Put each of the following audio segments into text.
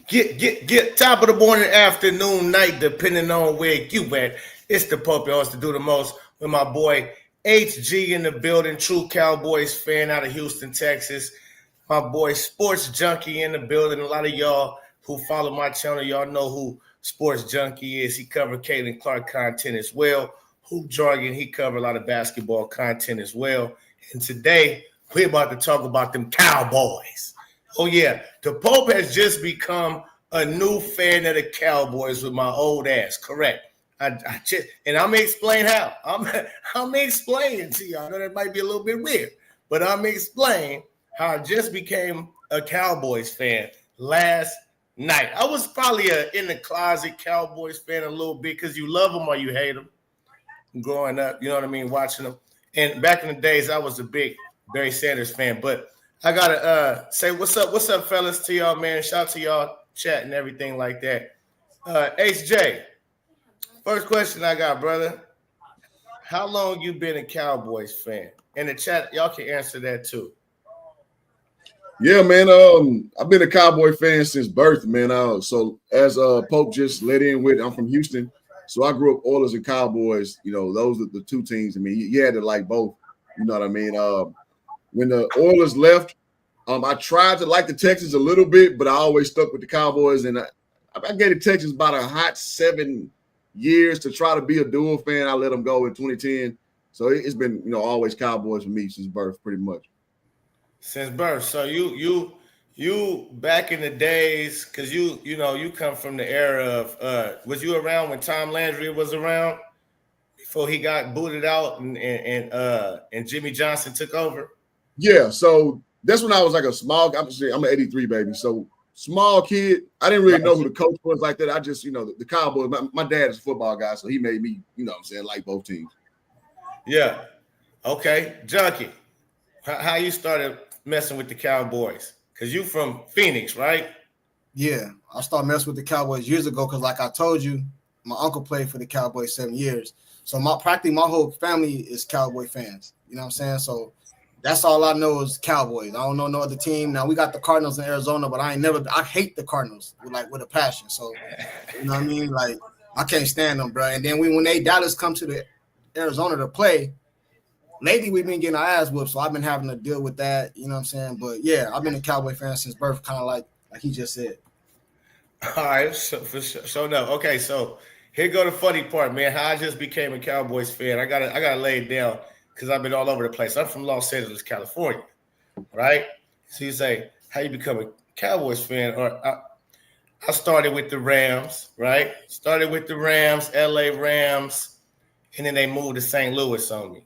Get top of the morning, afternoon, night, depending on where you at. It's the Pope yours to do the most with my boy HG in the building, true Cowboys fan out of Houston, Texas. My boy Sports Junkie in the building. A lot of y'all who follow my channel, y'all know who Sports Junkie is. He covered Caitlin Clark content as well. Hoop Jargon, he covered a lot of basketball content as well. And today, we're about to talk about them Cowboys. Oh, yeah. The Pope has just become a new fan of the Cowboys with my old ass. Correct. And I'm going to explain how. I'm going to explain to y'all. I know that might be a little bit weird, but I'm going to explain how I just became a Cowboys fan last night. I was probably in the closet Cowboys fan a little bit because you love them or you hate them growing up. You know what I mean? Watching them. And back in the days, I was a big Barry Sanders fan, but I gotta say what's up, fellas, to y'all, man. Shout out to y'all, chat and everything like that. HJ, first question I got, brother. How long you been a Cowboys fan? In the chat, y'all can answer that too. Yeah, man. I've been a Cowboy fan since birth, man. So as Pope just let in with, I'm from Houston, so I grew up Oilers and Cowboys. You know, those are the two teams. I mean, you had to like both. You know what I mean? When the Oilers left, I tried to like the Texans a little bit, but I always stuck with the Cowboys. And I gave the Texans about a hot 7 years to try to be a dual fan. I let them go in 2010. So it's been, always Cowboys for me since birth, pretty much. Since birth. So you back in the days, because you come from the era of was you around when Tom Landry was around before he got booted out and Jimmy Johnson took over? Yeah, so that's when I was like a small. I'm an '83 baby, so small kid. I didn't really know who the coach was like that. I just, the Cowboys. My dad is a football guy, so he made me, like both teams. Yeah. Okay, Junkie. How you started messing with the Cowboys? Because you from Phoenix, right? Yeah, I started messing with the Cowboys years ago because, like I told you, my uncle played for the Cowboys 7 years. So practically my whole family is Cowboy fans. You know what I'm saying? So that's all I know is Cowboys. I don't know no other team. Now we got the Cardinals in Arizona, but I hate the Cardinals with a passion. So you know what I mean? Like I can't stand them, bro. And then when they Dallas come to the Arizona to play, lately we've been getting our ass whooped. So I've been having to deal with that. You know what I'm saying? But yeah, I've been a Cowboy fan since birth, kind of like he just said. All right, so no. Okay, so here go the funny part, man. How I just became a Cowboys fan. I gotta lay it down because I've been all over the place. I'm from Los Angeles, California, right? So you say, how you become a Cowboys fan? Or I started with the Rams, right? Started with the Rams, LA Rams, and then they moved to St. Louis on me.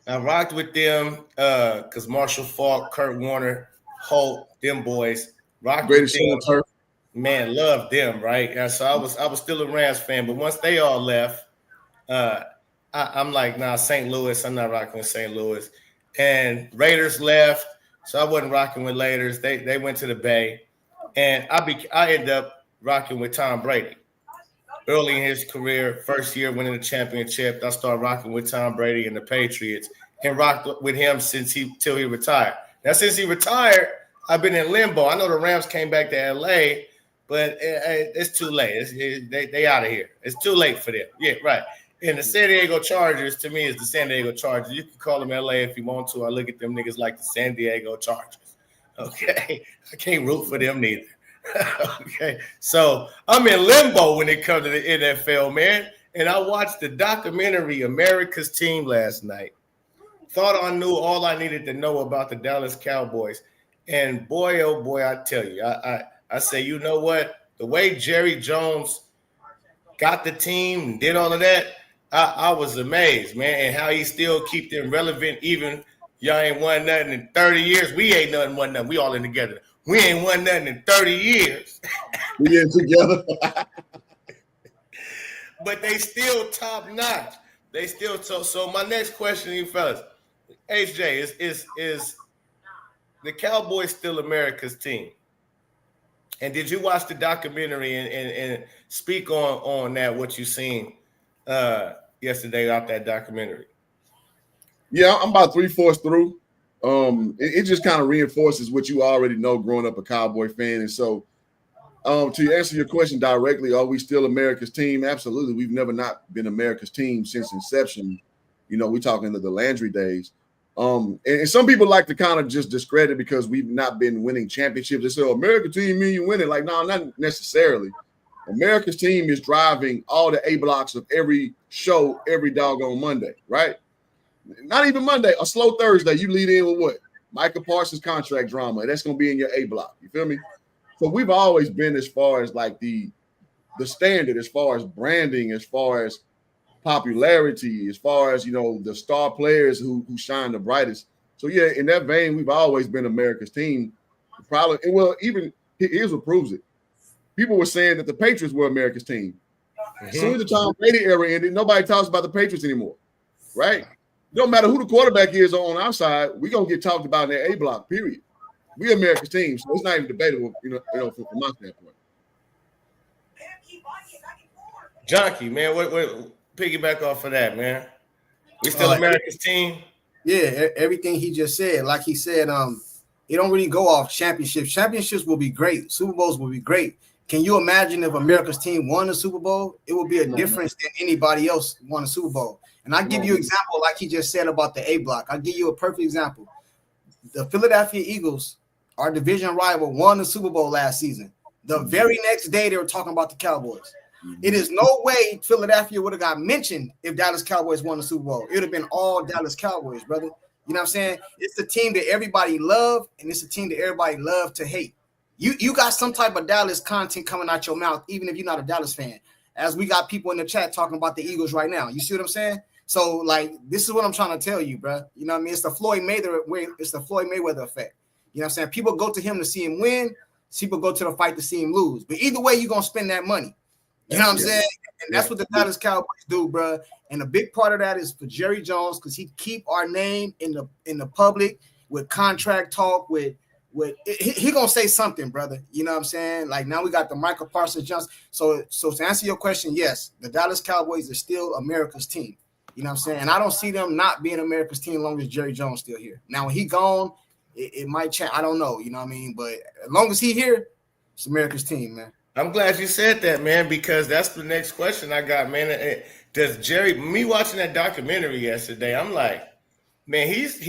I rocked with them because Marshall Faulk, Kurt Warner, Holt, them boys rocked Greatest with them. turf. Man, loved them, right? And so I was still a Rams fan, but once they all left, I'm like, nah, St. Louis. I'm not rocking with St. Louis. And Raiders left, so I wasn't rocking with Raiders. They went to the Bay, and I ended up rocking with Tom Brady. Early in his career, first year winning the championship, I started rocking with Tom Brady and the Patriots, and rocked with him till he retired. Now, since he retired, I've been in limbo. I know the Rams came back to LA, but it's too late. They out of here. It's too late for them. Yeah, right. And the San Diego Chargers, to me, is the San Diego Chargers. You can call them LA if you want to. I look at them niggas like the San Diego Chargers. Okay? I can't root for them neither. Okay? So I'm in limbo when it comes to the NFL, man. And I watched the documentary America's Team last night. Thought I knew all I needed to know about the Dallas Cowboys. And boy, oh boy, I tell you, I say, you know what? The way Jerry Jones got the team and did all of that, I was amazed, man, and how he still keep them relevant. Even y'all ain't won nothing in 30 years. We ain't won nothing. We all in together. We ain't won nothing in 30 years. We in together. But they still top notch. They still so my next question to you fellas, HJ, is the Cowboys still America's team? And did you watch the documentary and speak on that, what you seen yesterday out that documentary? Yeah, I'm about 3/4 through. It just kind of reinforces what you already know growing up a Cowboy fan. And so To answer your question directly, are we still America's team? Absolutely. We've never not been America's team since inception. We're talking the Landry days. And some people like to kind of just discredit because we've not been winning championships. They say, oh, America's team mean you winning. Like, no, not necessarily. America's team is driving all the A blocks of every show every doggone Monday, right? Not even Monday, a slow Thursday. You lead in with what? Micah Parsons contract drama. That's going to be in your A block. You feel me? So we've always been as far as like the standard, as far as branding, as far as popularity, as far as the star players who shine the brightest. So yeah, in that vein, we've always been America's team. Probably, well, even here's what proves it. People were saying that the Patriots were America's team. As soon as the Tom Brady era ended, nobody talks about the Patriots anymore, right? It don't matter who the quarterback is on our side, we're gonna get talked about in that A block. Period. We America's team, so it's not even debatable, from my standpoint. Junkie, man, what piggyback off of that, man? We still America's team. Yeah, everything he just said, like he said, it don't really go off championships. Championships will be great. Super Bowls will be great. Can you imagine if America's team won the Super Bowl? It would be a difference than anybody else won a Super Bowl. And I give you an example, like he just said about the A block. I'll give you a perfect example. The Philadelphia Eagles, our division rival, won the Super Bowl last season. The very next day, they were talking about the Cowboys. It is no way Philadelphia would have got mentioned if Dallas Cowboys won the Super Bowl. It would have been all Dallas Cowboys, brother. You know what I'm saying? It's the team that everybody love, and it's a team that everybody love to hate. You got some type of Dallas content coming out your mouth, even if you're not a Dallas fan. As we got people in the chat talking about the Eagles right now. You see what I'm saying? So, like, this is what I'm trying to tell you, bro. You know what I mean? It's the Floyd Mayweather effect. You know what I'm saying? People go to him to see him win. People go to the fight to see him lose. But either way, you're going to spend that money. You know what I'm saying? And that's what the Dallas Cowboys do, bro. And a big part of that is for Jerry Jones, because he keep our name in the public with contract talk, with he gonna say something, brother. You know what I'm saying? Like, now we got the Michael Parsons Johnson. So to answer your question, yes, the Dallas Cowboys are still America's team. You know what I'm saying? And I don't see them not being America's team as long as Jerry Jones still here. Now, when he gone, it might change. I don't know. You know what I mean? But as long as he here, it's America's team, man. I'm glad you said that, man, because that's the next question I got, man. Does me watching that documentary yesterday, I'm like, man, he's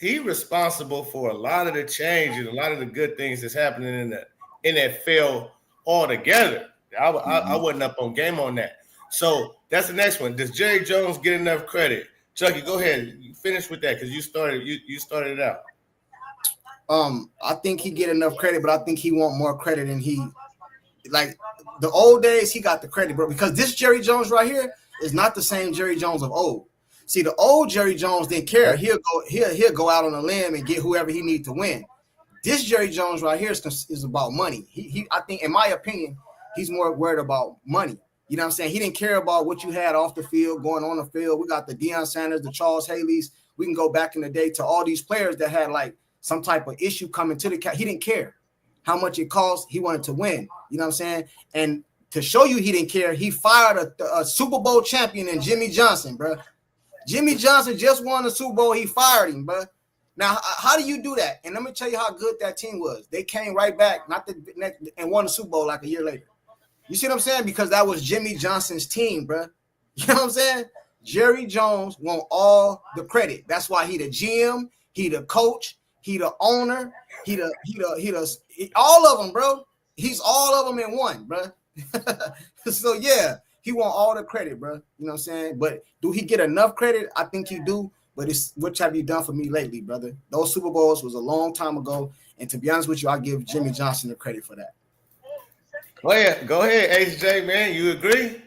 responsible for a lot of the change and a lot of the good things that's happening in the NFL altogether. I wasn't up on game on that. So that's the next one. Does Jerry Jones get enough credit? Chucky, go ahead. You finish with that because you started it out. I think he get enough credit, but I think he want more credit than he like the old days. He got the credit, bro, because this Jerry Jones right here is not the same Jerry Jones of old. See, the old Jerry Jones didn't care. He'll go out on a limb and get whoever he needs to win. This Jerry Jones right here is about money. I think, in my opinion, he's more worried about money. You know what I'm saying? He didn't care about what you had off the field, going on the field. We got the Deion Sanders, the Charles Haleys. We can go back in the day to all these players that had like some type of issue coming to the cap. He didn't care how much it cost. He wanted to win. You know what I'm saying? And to show you he didn't care, he fired a Super Bowl champion in Jimmy Johnson, bro. Jimmy Johnson just won the Super Bowl. He fired him, bro. Now, how do you do that? And let me tell you how good that team was. They came right back, and won the Super Bowl like a year later. You see what I'm saying? Because that was Jimmy Johnson's team, bro. You know what I'm saying? Jerry Jones want all the credit. That's why he the GM, he the coach, he the owner, he all of them, bro. He's all of them in one, bro. So yeah, he want all the credit, bro. You know what I'm saying? But do he get enough credit? I think he do. But it's what have you done for me lately, brother? Those Super Bowls was a long time ago, and to be honest with you, I give Jimmy Johnson the credit for that. Go ahead, HJ, man. You agree?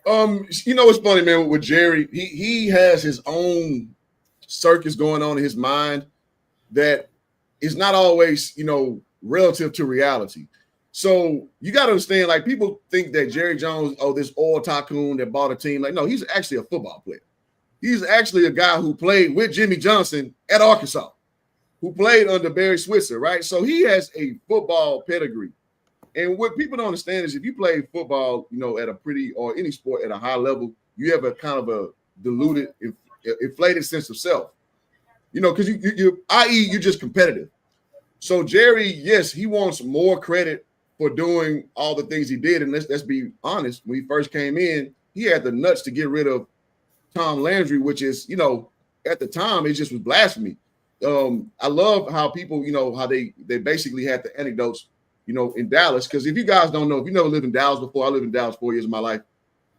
It's funny, man, with Jerry, he has his own circus going on in his mind that is not always, relative to reality. So you got to understand, like, people think that Jerry Jones, this oil tycoon that bought a team. Like, no, he's actually a football player. He's actually a guy who played with Jimmy Johnson at Arkansas, who played under Barry Switzer, right? So he has a football pedigree. And what people don't understand is if you play football, at a or any sport at a high level, you have a kind of a diluted, inflated sense of self, because you're just competitive. So Jerry, yes, he wants more credit for doing all the things he did. And let's be honest, when he first came in, he had the nuts to get rid of Tom Landry, which is, at the time, it just was blasphemy. I love how people, how they basically had the anecdotes, in Dallas. Because if you guys don't know, if you never lived in Dallas before, I lived in Dallas 4 years of my life.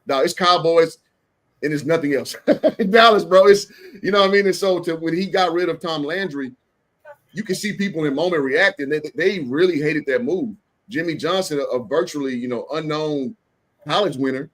Now it's Cowboys and it's nothing else. In Dallas, bro, it's, you know what I mean? And so when he got rid of Tom Landry, you can see people in the moment reacting. They really hated that move. Jimmy Johnson, a virtually, unknown college winner,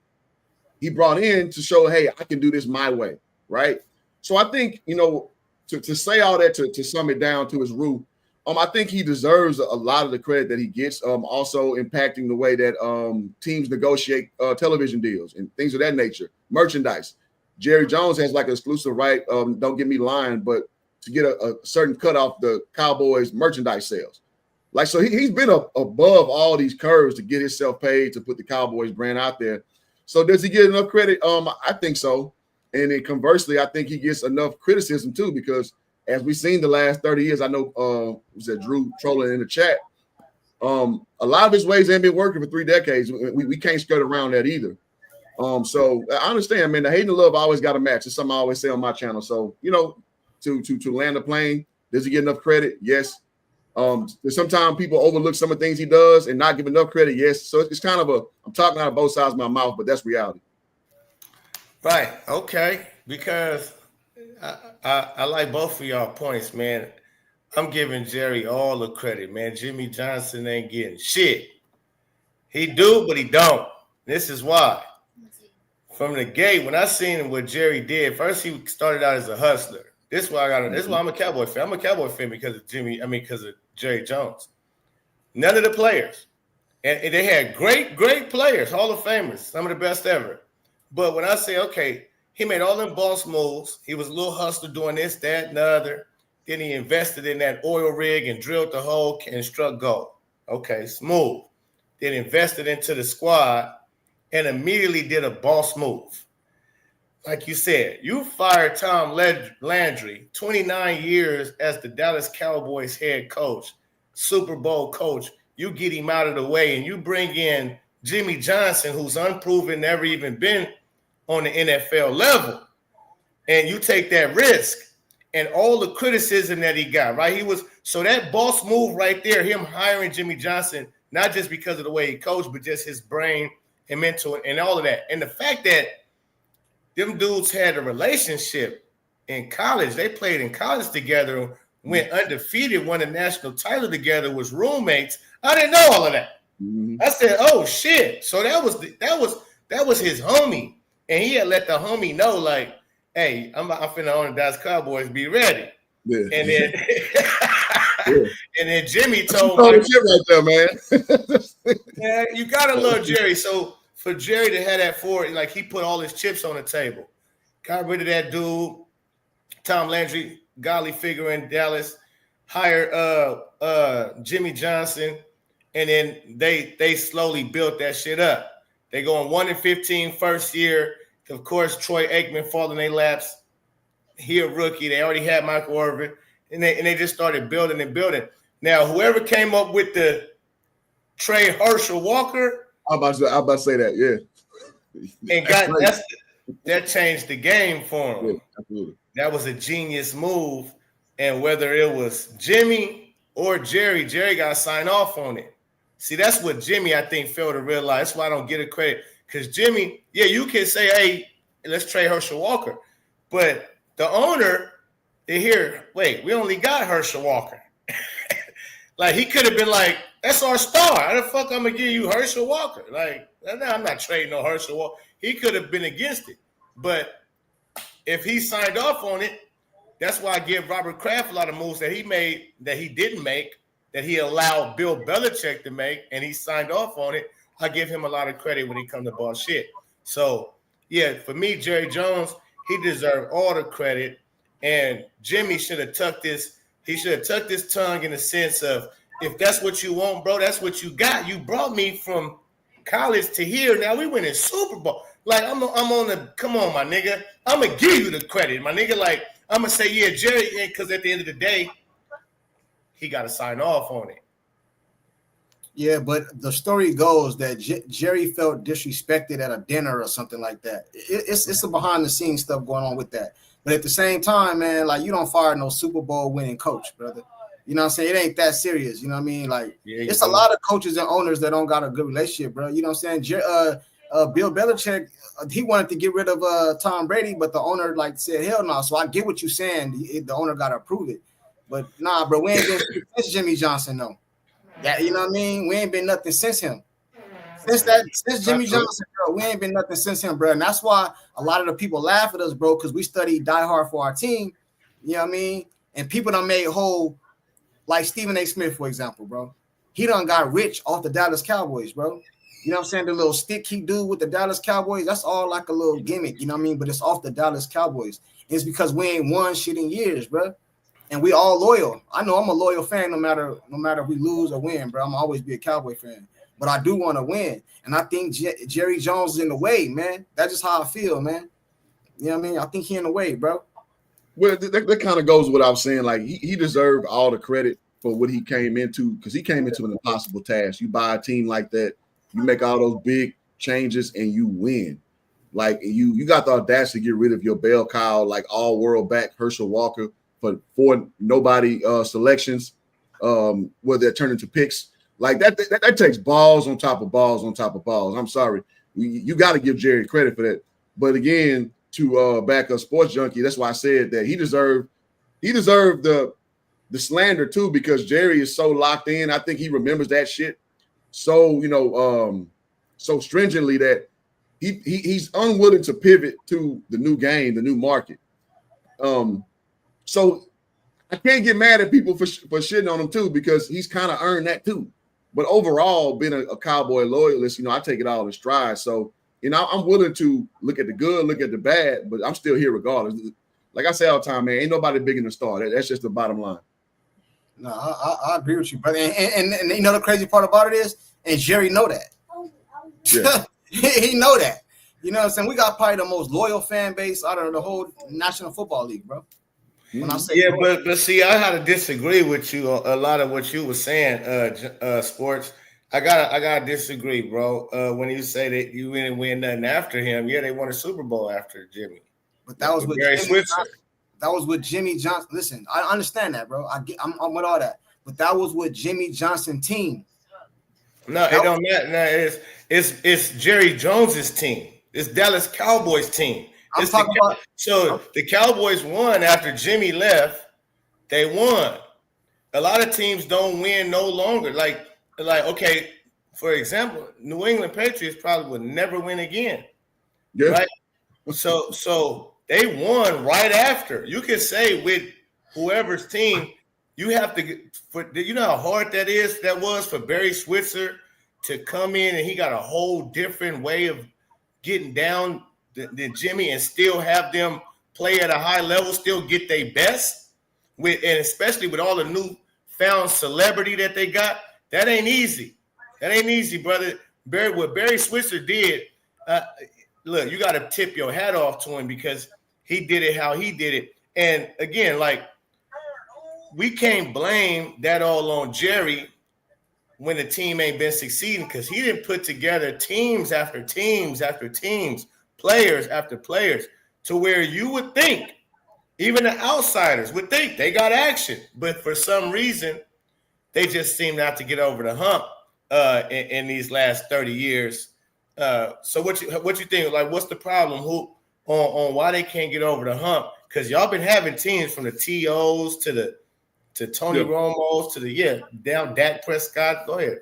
he brought in to show, hey, I can do this my way, right? So I think, to say all that, to sum it down to his root, I think he deserves a lot of the credit that he gets, also impacting the way that teams negotiate television deals and things of that nature, merchandise. Jerry Jones has like an exclusive right, don't get me lying, but to get a certain cut off the Cowboys merchandise sales. Like, so he's been above all these curves to get himself paid to put the Cowboys brand out there. So does he get enough credit? I think so. And then conversely, I think he gets enough criticism too, because as we've seen the last 30 years, I know was that Drew trolling in the chat. A lot of his ways ain't been working for 3 decades. We can't skirt around that either. So I understand, man. The hate and the love always got to match. It's something I always say on my channel. So, to land the plane, does he get enough credit? Yes. Sometimes people overlook some of the things he does and not give enough credit. Yes. So it's kind of I'm talking out of both sides of my mouth, but that's reality. Right. Okay. Because I like both of y'all points, man. I'm giving Jerry all the credit, man. Jimmy Johnson ain't getting shit. He do, but he don't. This is why. From the gate, when I seen what Jerry did, first he started out as a hustler. This is why I'm a Cowboy fan. I'm a Cowboy fan because of because of Jerry Jones. None of the players. And they had great players, Hall of Famers, some of the best ever. But when I say, okay, he made all them boss moves. He was a little hustler doing this, that, and the other. Then he invested in that oil rig and drilled the hole and struck gold. Okay, smooth. Then invested into the squad and immediately did a boss move. Like you said, you fired Tom Landry, 29 years as the Dallas Cowboys head coach, Super Bowl coach. You get him out of the way and you bring in Jimmy Johnson, who's unproven, never even been on the NFL level. And you take that risk and all the criticism that he got, right? So that boss move right there, him hiring Jimmy Johnson, not just because of the way he coached, but just his brain and mental and all of that. And the fact that them dudes had a relationship in college. They played in college together, went undefeated, won a national title together, was roommates. I didn't know all of that. Mm-hmm. I said, "Oh shit!" So that was his homie, and he had let the homie know, like, "Hey, I'm finna own the Dallas Cowboys. Be ready." Yeah. And then, and then Jimmy told me, right there, man. "Yeah, you gotta love Jerry." So for Jerry to have that forward, like he put all his chips on the table, got rid of that dude, Tom Landry, godly figure in Dallas, hired Jimmy Johnson, and then they slowly built that shit up. They go on 1-15 first year. Of course, Troy Aikman fall in their laps. He a rookie. They already had Michael Irvin, and they just started building and building. Now, whoever came up with the trade Herschel Walker. I'm about to say that, yeah. And that changed the game for him. Yeah, absolutely. That was a genius move. And whether it was Jimmy or Jerry got to sign off on it. See, that's what Jimmy, I think, failed to realize. That's why I don't get a credit. Because Jimmy, yeah, you can say, hey, let's trade Herschel Walker. But the owner, they hear, wait, we only got Herschel Walker. Like, he could have been like, that's our star. How the fuck I'm going to give you Herschel Walker? Like, I'm not trading no Herschel Walker. He could have been against it. But if he signed off on it, that's why I give Robert Kraft a lot of moves that he made that he didn't make, that he allowed Bill Belichick to make, and he signed off on it. I give him a lot of credit when he comes to ball shit. So, yeah, for me, Jerry Jones, he deserved all the credit. And Jimmy should have tucked his tongue in the sense of, if that's what you want, bro, that's what you got. You brought me from college to here. Now we win in Super Bowl. Like, I'm on the, come on, my nigga. I'm going to give you the credit, my nigga. Like, I'm going to say, yeah, Jerry, because at the end of the day, he got to sign off on it. Yeah, but the story goes that Jerry felt disrespected at a dinner or something like that. It's some behind the scenes stuff going on with that. But at the same time, man, like you don't fire no Super Bowl winning coach, brother. You know what I'm saying? It ain't that serious. You know what I mean? Like Yeah, you it's a do. lot of coaches and owners that don't got a good relationship, bro. You know what I'm saying? Bill Belichick, he wanted to get rid of Tom Brady, but the owner like said hell no. So I get what you're saying. The owner got to approve it. But nah, bro, we ain't been since Jimmy Johnson, no. That you know what I mean? We ain't been nothing since him. Since Jimmy Not true. Johnson, bro, we ain't been nothing since him, bro. And that's why a lot of the people laugh at us, bro, because we study die hard for our team. You know what I mean? And people done made whole, like Stephen A. Smith, for example, bro. He done got rich off the Dallas Cowboys, bro. You know what I'm saying? The little stick he do with the Dallas Cowboys, that's all like a little gimmick, you know what I mean? But it's off the Dallas Cowboys. And it's because we ain't won shit in years, bro. And we all loyal. I know I'm a loyal fan no matter if we lose or win, bro. I'm always be a Cowboy fan. But I do want to win. And I think Jerry Jones is in the way, man. That's just how I feel, man. You know what I mean? I think he in the way, bro. Well, that kind of goes with what I was saying. Like he deserved all the credit for what he came into because he came into an impossible task. You buy a team like that, you make all those big changes, and you win. Like you got the audacity to get rid of your bell cow, like all world back Herschel Walker for 4 nobody selections, where they're turned into picks. Like that takes balls on top of balls on top of balls. I'm sorry, you got to give Jerry credit for that. But again, to back up Sports Junkie, that's why I said that he deserved the slander too, because Jerry is so locked in. I think he remembers that shit so so stringently that he's unwilling to pivot to the new game, the new market. So I can't get mad at people for shitting on him too, because he's kind of earned that too. But overall, being a Cowboy loyalist, I take it all in stride. So, I'm willing to look at the good, look at the bad, but I'm still here regardless. Like I say all the time, man, ain't nobody bigger than the star. That's just the bottom line. No, I agree with you, brother. And the crazy part about it is, and Jerry know that. Yeah. he know that. You know what I'm saying? We got probably the most loyal fan base out of the whole National Football League, bro. When I say but see, I had to disagree with you a lot of what you were saying, Sports. I gotta disagree, bro. When you say that you didn't win nothing after him, yeah, they won a Super Bowl after Jimmy. But that was with Barry Switzer. That was with Jimmy Johnson. Listen, I understand that, bro. I'm with all that. But that was with Jimmy Johnson team. No, it don't matter. No, it's Jerry Jones's team. It's Dallas Cowboys team. The Cowboys won after Jimmy left. They won. A lot of teams don't win no longer. Like okay, for example, New England Patriots probably would never win again. Yeah. Right? So they won right after. You could say with whoever's team, you have to you know how hard that was for Barry Switzer to come in, and he got a whole different way of getting down than Jimmy and still have them play at a high level, still get their best, and especially with all the newfound celebrity that they got. That ain't easy. That ain't easy, brother. What Barry Switzer did, look, you got to tip your hat off to him because he did it how he did it. And again, like, we can't blame that all on Jerry when the team ain't been succeeding, because he didn't put together teams after teams after teams, players after players, to where you would think, even the outsiders would think they got action. But for some reason, they just seem not to get over the hump in these last 30 years. So what you think? Like, what's the problem? On why they can't get over the hump? Because y'all been having teams from the TOs to Tony Romo's to down Dak Prescott. Go ahead.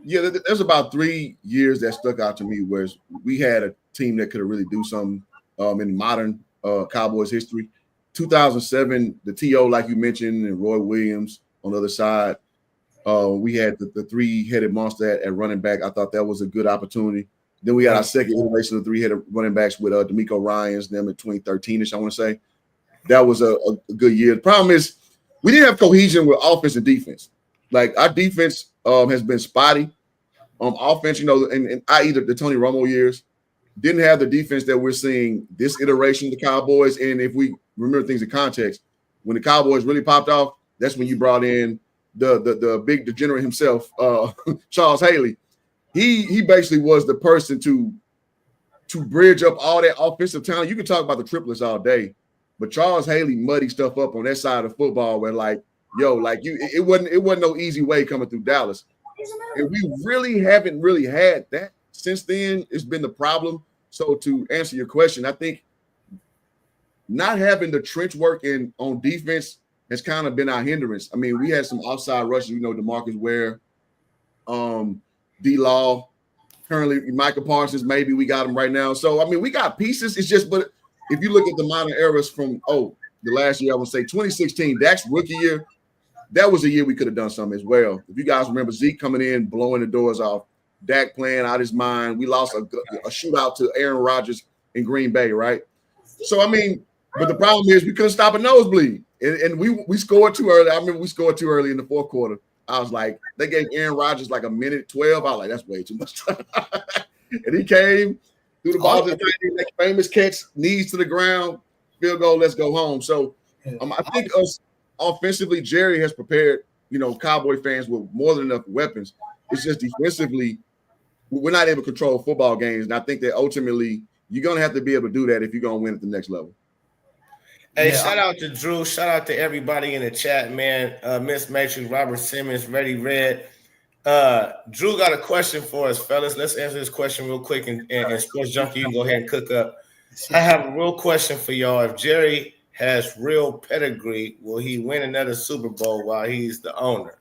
Yeah, there's about 3 years that stuck out to me where we had a team that could have really do something in modern Cowboys history. 2007, the TO, like you mentioned, and Roy Williams on the other side. We had the three-headed monster at running back. I thought that was a good opportunity. Then we had our second iteration of three-headed running backs with DeMeco Ryans, them in 2013-ish, I want to say. That was a good year. The problem is we didn't have cohesion with offense and defense. Like, our defense has been spotty. Offense, and i.e. the Tony Romo years, didn't have the defense that we're seeing this iteration of the Cowboys. And if we remember things in context, when the Cowboys really popped off, that's when you brought in the big degenerate himself, Charles Haley, he basically was the person to bridge up all that offensive talent. You can talk about the triplets all day, but Charles Haley muddied stuff up on that side of football where it wasn't no easy way coming through Dallas. And we really haven't really had that since then. It's been the problem. So to answer your question, I think not having the trench work on defense has kind of been our hindrance. I mean, we had some outside rushes, DeMarcus Ware, D-Law, currently Michael Parsons, maybe we got him right now. So, I mean, we got pieces. It's just, but if you look at the minor errors from, the last year, I would say 2016, Dak's rookie year, that was a year we could have done something as well. If you guys remember Zeke coming in, blowing the doors off, Dak playing out his mind. We lost a shootout to Aaron Rodgers in Green Bay, right? So, I mean, but the problem is we couldn't stop a nosebleed. And we scored too early. I remember we scored too early in the fourth quarter. I was like, they gave Aaron Rodgers like a minute 12. I was like, that's way too much time. And he came, threw the ball to the famous catch, knees to the ground, field goal, let's go home. So I think us offensively, Jerry has prepared, Cowboy fans with more than enough weapons. It's just defensively, we're not able to control football games. And I think that ultimately you're going to have to be able to do that if you're going to win at the next level. Hey, shout out to Drew. Shout out to everybody in the chat, man. Miss Matrix, Robert Simmons, Ready Red. Drew got a question for us, fellas. Let's answer this question real quick. And Sports Junkie, you can go ahead and cook up. I have a real question for y'all. If Jerry has real pedigree, will he win another Super Bowl while he's the owner?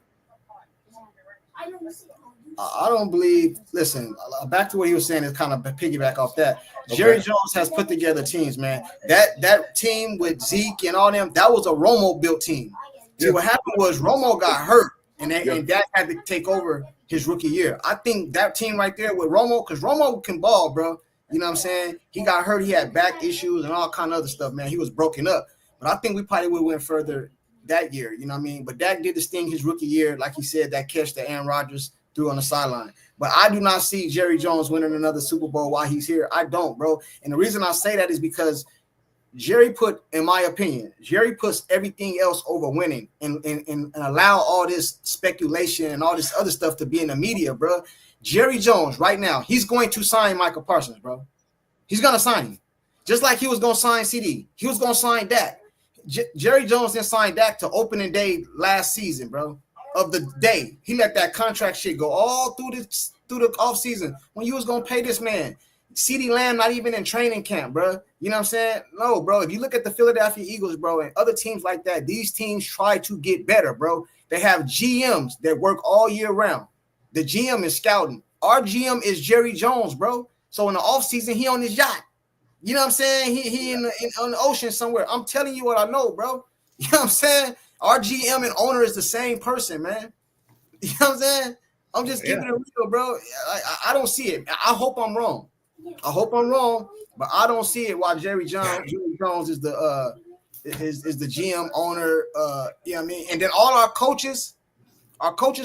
I don't believe. Listen, back to what he was saying is kind of piggyback off that. Okay. Jerry Jones has put together teams, man. That team with Zeke and all them, that was a Romo built team. See, what happened was Romo got hurt, and Dak had to take over his rookie year. I think that team right there with Romo, because Romo can ball, bro. You know what I'm saying? He got hurt. He had back issues and all kind of other stuff, man. He was broken up. But I think we probably would have went further that year. You know what I mean? But Dak did this thing his rookie year, like he said, that catch that Aaron Rodgers threw on the sideline. But I do not see Jerry Jones winning another Super Bowl while he's here. I don't, bro. And the reason I say that is because Jerry in my opinion, Jerry puts everything else over winning and allow all this speculation and all this other stuff to be in the media, bro. Jerry Jones right now, he's going to sign Michael Parsons, bro. He's going to sign him. Just like he was going to sign CD. He was going to sign Dak. Jerry Jones didn't sign Dak to opening day last season, bro. Of the day. He let that contract shit go all through the offseason when you was going to pay this man. CeeDee Lamb not even in training camp, bro. You know what I'm saying? No, bro. If you look at the Philadelphia Eagles, bro, and other teams like that, these teams try to get better, bro. They have GMs that work all year round. The GM is scouting. Our GM is Jerry Jones, bro. So in the offseason, he on his yacht. You know what I'm saying? He on the ocean somewhere. I'm telling you what I know, bro. You know what I'm saying? Our GM and owner is the same person, man. You know what I'm saying? I'm just keeping it real, bro. I don't see it. I hope I'm wrong. But I don't see it while Jerry Jones is the GM owner. You know what I mean? And then all our coaches,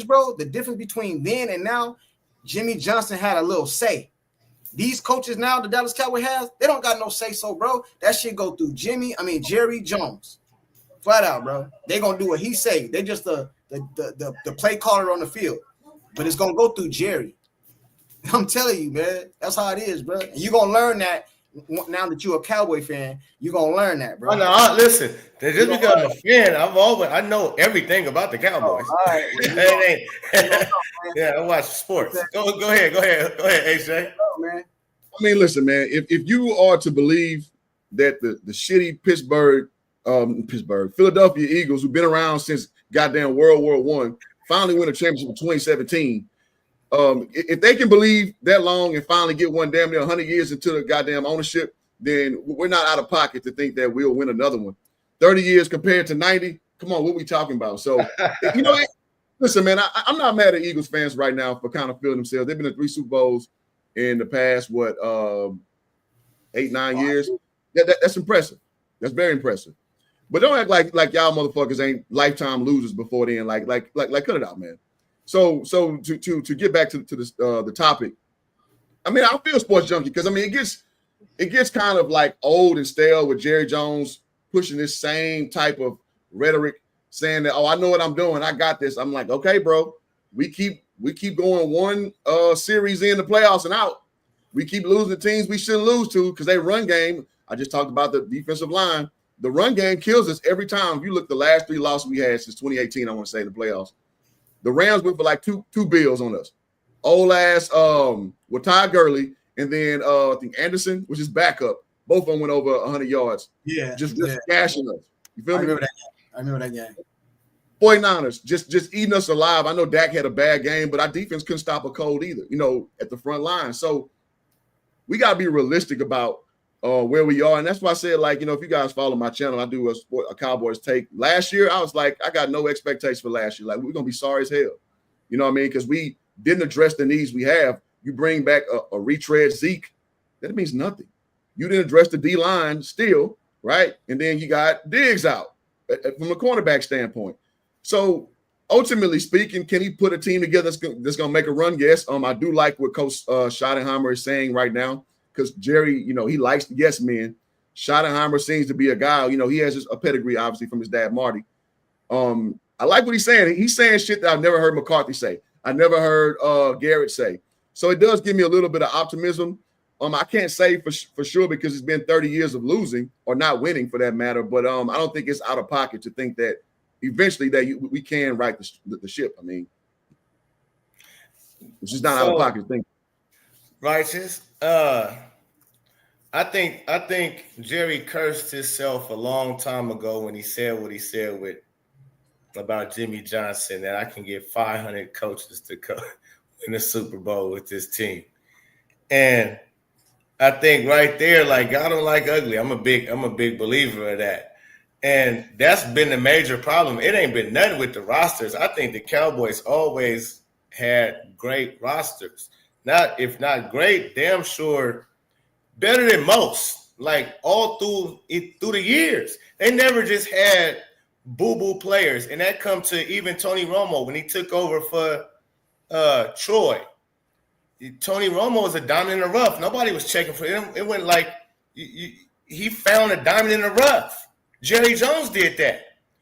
bro, the difference between then and now, Jimmy Johnson had a little say. These coaches now, the Dallas Cowboys have, they don't got no say so, bro. That shit go through Jerry Jones. Flat out, bro. They gonna do what he say. They just the play caller on the field, but it's gonna go through Jerry. I'm telling you, man. That's how it is, bro. And you gonna learn that now that you're a Cowboy fan. You gonna learn that, bro. Oh, no, listen. Just because I'm a fan, I know everything about the Cowboys. All right. Yeah, I watch sports. Go ahead, AJ. Man. I mean, listen, man. If you are to believe that the shitty Philadelphia Eagles, who've been around since goddamn World War I, finally win a championship in 2017. If they can believe that long and finally get one damn near 100 years into the goddamn ownership, then we're not out of pocket to think that we'll win another one. 30 years compared to 90, come on, what we talking about? So, listen, man, I'm not mad at Eagles fans right now for kind of feeling themselves. They've been in 3 Super Bowls in the past, 8-9 years. That's impressive. That's very impressive. But don't act like y'all motherfuckers ain't lifetime losers before then. Like cut it out, man. So to get back to the topic, I mean, I feel Sports Junkie because I mean it gets kind of like old and stale with Jerry Jones pushing this same type of rhetoric, saying that, oh, I know what I'm doing. I got this. I'm like, okay, bro. We keep going one series in the playoffs and out. We keep losing the teams we shouldn't lose to because they run game. I just talked about the defensive line. The run game kills us every time. If you look the last 3 losses we had since 2018, I want to say in the playoffs, the Rams went for like two bills on us. Old ass with Ty Gurley, and then I think Anderson, which is backup. Both of them went over 100 yards. Yeah, just gashing us. You feel me? I remember that game. 49ers just eating us alive. I know Dak had a bad game, but our defense couldn't stop a cold either, at the front line. So we got to be realistic about where we are. And that's why I said, like, if you guys follow my channel, I do a Cowboys take. Last year, I was like, I got no expectation for last year. Like, we're going to be sorry as hell. You know what I mean? Because we didn't address the needs we have. You bring back a retread Zeke, that means nothing. You didn't address the D-line still, right? And then you got Diggs out from a cornerback standpoint. So ultimately speaking, can he put a team together that's going to make a run? Yes. I do like what Coach Schottenheimer is saying right now, because Jerry, he likes the yes men. Schottenheimer seems to be a guy, he has a pedigree, obviously, from his dad, Marty. I like what he's saying. He's saying shit that I've never heard McCarthy say. I never heard Garrett say. So it does give me a little bit of optimism. I can't say for sure because it's been 30 years of losing or not winning for that matter, but I don't think it's out of pocket to think that eventually we can right the ship. I mean, it's just not out of pocket to think. Righteous. I think Jerry cursed himself a long time ago when he said what he said about Jimmy Johnson, that I can get 500 coaches to go win the Super Bowl with this team. And I think right there, like, God don't like ugly. I'm a big believer of that. And that's been the major problem. It ain't been nothing with the rosters. I think the Cowboys always had great rosters. If not great, damn sure better than most. Like all through the years. They never just had boo-boo players. And that come to even Tony Romo when he took over for Troy. Tony Romo was a diamond in the rough. Nobody was checking for him. It went like he found a diamond in the rough. Jerry Jones did that.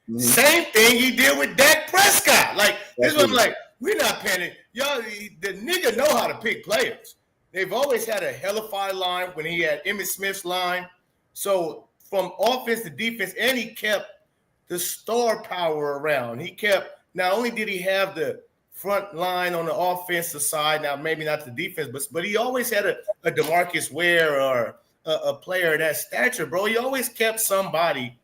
Mm-hmm. Same thing he did with Dak Prescott. Like, this was like, we're not paying. Y'all, the nigga know how to pick players. They've always had a hellified line when he had Emmitt Smith's line. So from offense to defense, and he kept the star power around. He kept, not only did he have the front line on the offensive side, now maybe not the defense, but he always had a DeMarcus Ware or a player of that stature, bro. He always kept somebody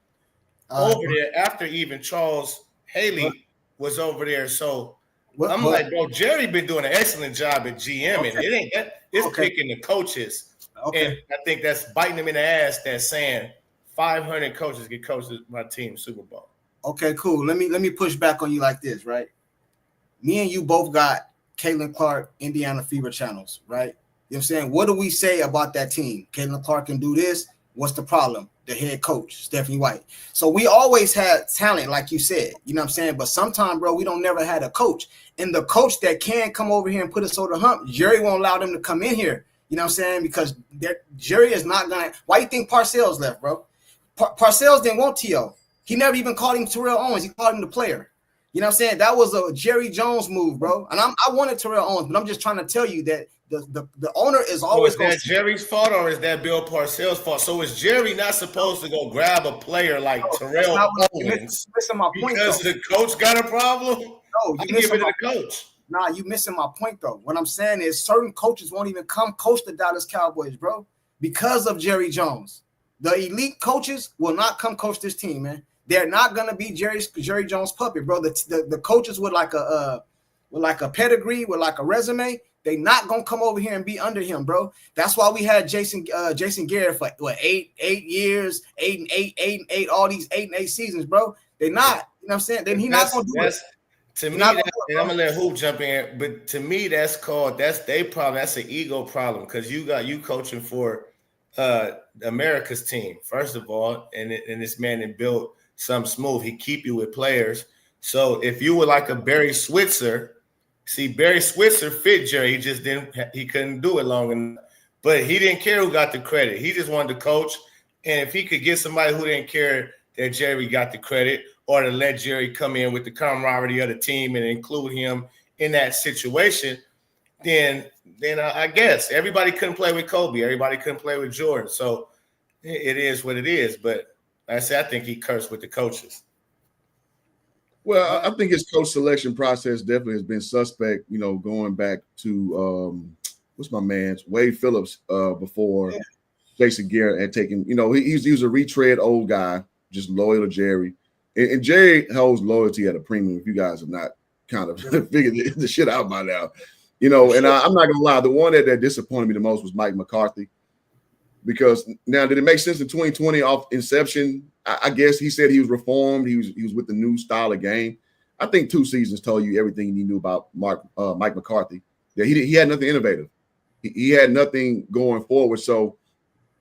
over there after even Charles Haley was over there. So I'm like, bro, Jerry been doing an excellent job at GM, and it ain't that. It's picking the coaches. And I think that's biting them in the ass. That's saying 500 coaches get coached my team Super Bowl. Okay, cool. Let me push back on you like this, right? Me and you both got Caitlin Clark, Indiana Fever channels, right? You know what I'm saying? What do we say about that team? Caitlin Clark can do this. What's the problem? The head coach, Stephanie White. So we always had talent, like you said, you know what I'm saying? But sometimes, bro, we don't never had a coach. And the coach that can come over here and put us over the hump, Jerry won't allow them to come in here. You know what I'm saying? Because Jerry is not going to. Why you think Parcells left, bro? Parcells didn't want T.O. He never even called him Terrell Owens. He called him the player. You know what I'm saying? That was a Jerry Jones move, bro. And I wanted Terrell Owens, but I'm just trying to tell you that the owner is always going. Is that Jerry's fault or is that Bill Parcells' fault? So is Jerry not supposed to go grab a player like Terrell Owens because the coach got a problem? No, you give it to the coach. Nah, you missing my point though. What I'm saying is certain coaches won't even come coach the Dallas Cowboys, bro, because of Jerry Jones. The elite coaches will not come coach this team, man. They're not gonna be Jerry Jones puppet, bro. The coaches with like a pedigree, with like a resume, they not gonna come over here and be under him, bro. That's why we had Jason Garrett for what 8 years, 8 and 8, all these 8 and 8 seasons, bro. They not, you know what I'm saying? Then he not gonna do it. To me, and I'm gonna let Hoop jump in, but to me, that's their problem. That's an ego problem because you coaching for America's team, first of all, and this man that built something smooth. He keep you with players. So if you were like a Barry Switzer, Barry Switzer fit Jerry. He couldn't do it long enough. But he didn't care who got the credit. He just wanted to coach. And if he could get somebody who didn't care that Jerry got the credit, or to let Jerry come in with the camaraderie of the team and include him in that situation, then I guess everybody couldn't play with Kobe. Everybody couldn't play with Jordan. So it is what it is. But I think he cursed with the coaches. Well, I think his coach selection process definitely has been suspect, going back to what's my man's Wade Phillips before Jason Garrett had taken, he was a retread old guy, just loyal to Jerry. And Jerry holds loyalty at a premium if you guys have not kind of figured the shit out by now. And I'm not gonna lie, the one that disappointed me the most was Mike McCarthy. Because now, did it make sense in 2020 off inception? I guess he said he was reformed. He was with the new style of game. I think 2 seasons told you everything you knew about Mike McCarthy. Yeah, he had nothing innovative. He had nothing going forward. So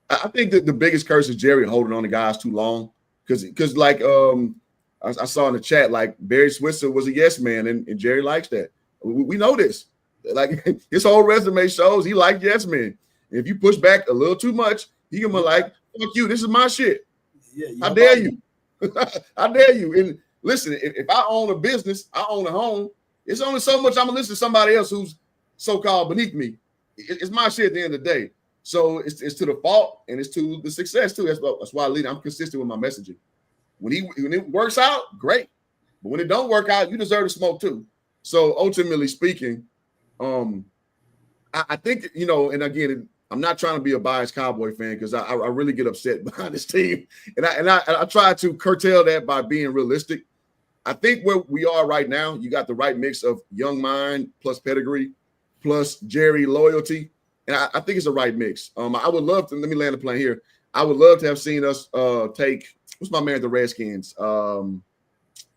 I think that the biggest curse is Jerry holding on to guys too long. Because like I saw in the chat, like Barry Switzer was a yes man, and Jerry likes that. We know this. Like his whole resume shows he liked yes men. If you push back a little too much, he can be like, fuck you, this is my shit. Yeah, how dare you? How dare you? And listen, if I own a business, I own a home, it's only so much I'm going to listen to somebody else who's so-called beneath me. It's my shit at the end of the day. So it's to the fault and it's to the success too. That's why I'm consistent with my messaging. When it works out, great. But when it don't work out, you deserve to smoke too. So ultimately speaking, I think, and again, I'm not trying to be a biased Cowboy fan because I really get upset behind this team. And I try to curtail that by being realistic. I think where we are right now, you got the right mix of young mind plus pedigree plus Jerry loyalty. And I think it's the right mix. I would love to, let me land the plane here. I would love to have seen us take, what's my man at the Redskins?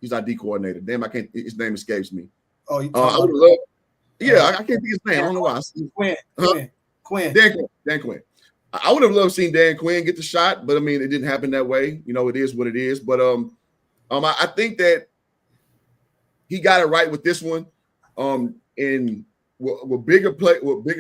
He's our D coordinator. Damn, his name escapes me. Oh, I would love. Yeah, I can't think of his name. I don't know why. Quinn. Dan Quinn. I would have loved seeing Dan Quinn get the shot, but I mean, it didn't happen that way. It is what it is. But I think that he got it right with this one. And will bigger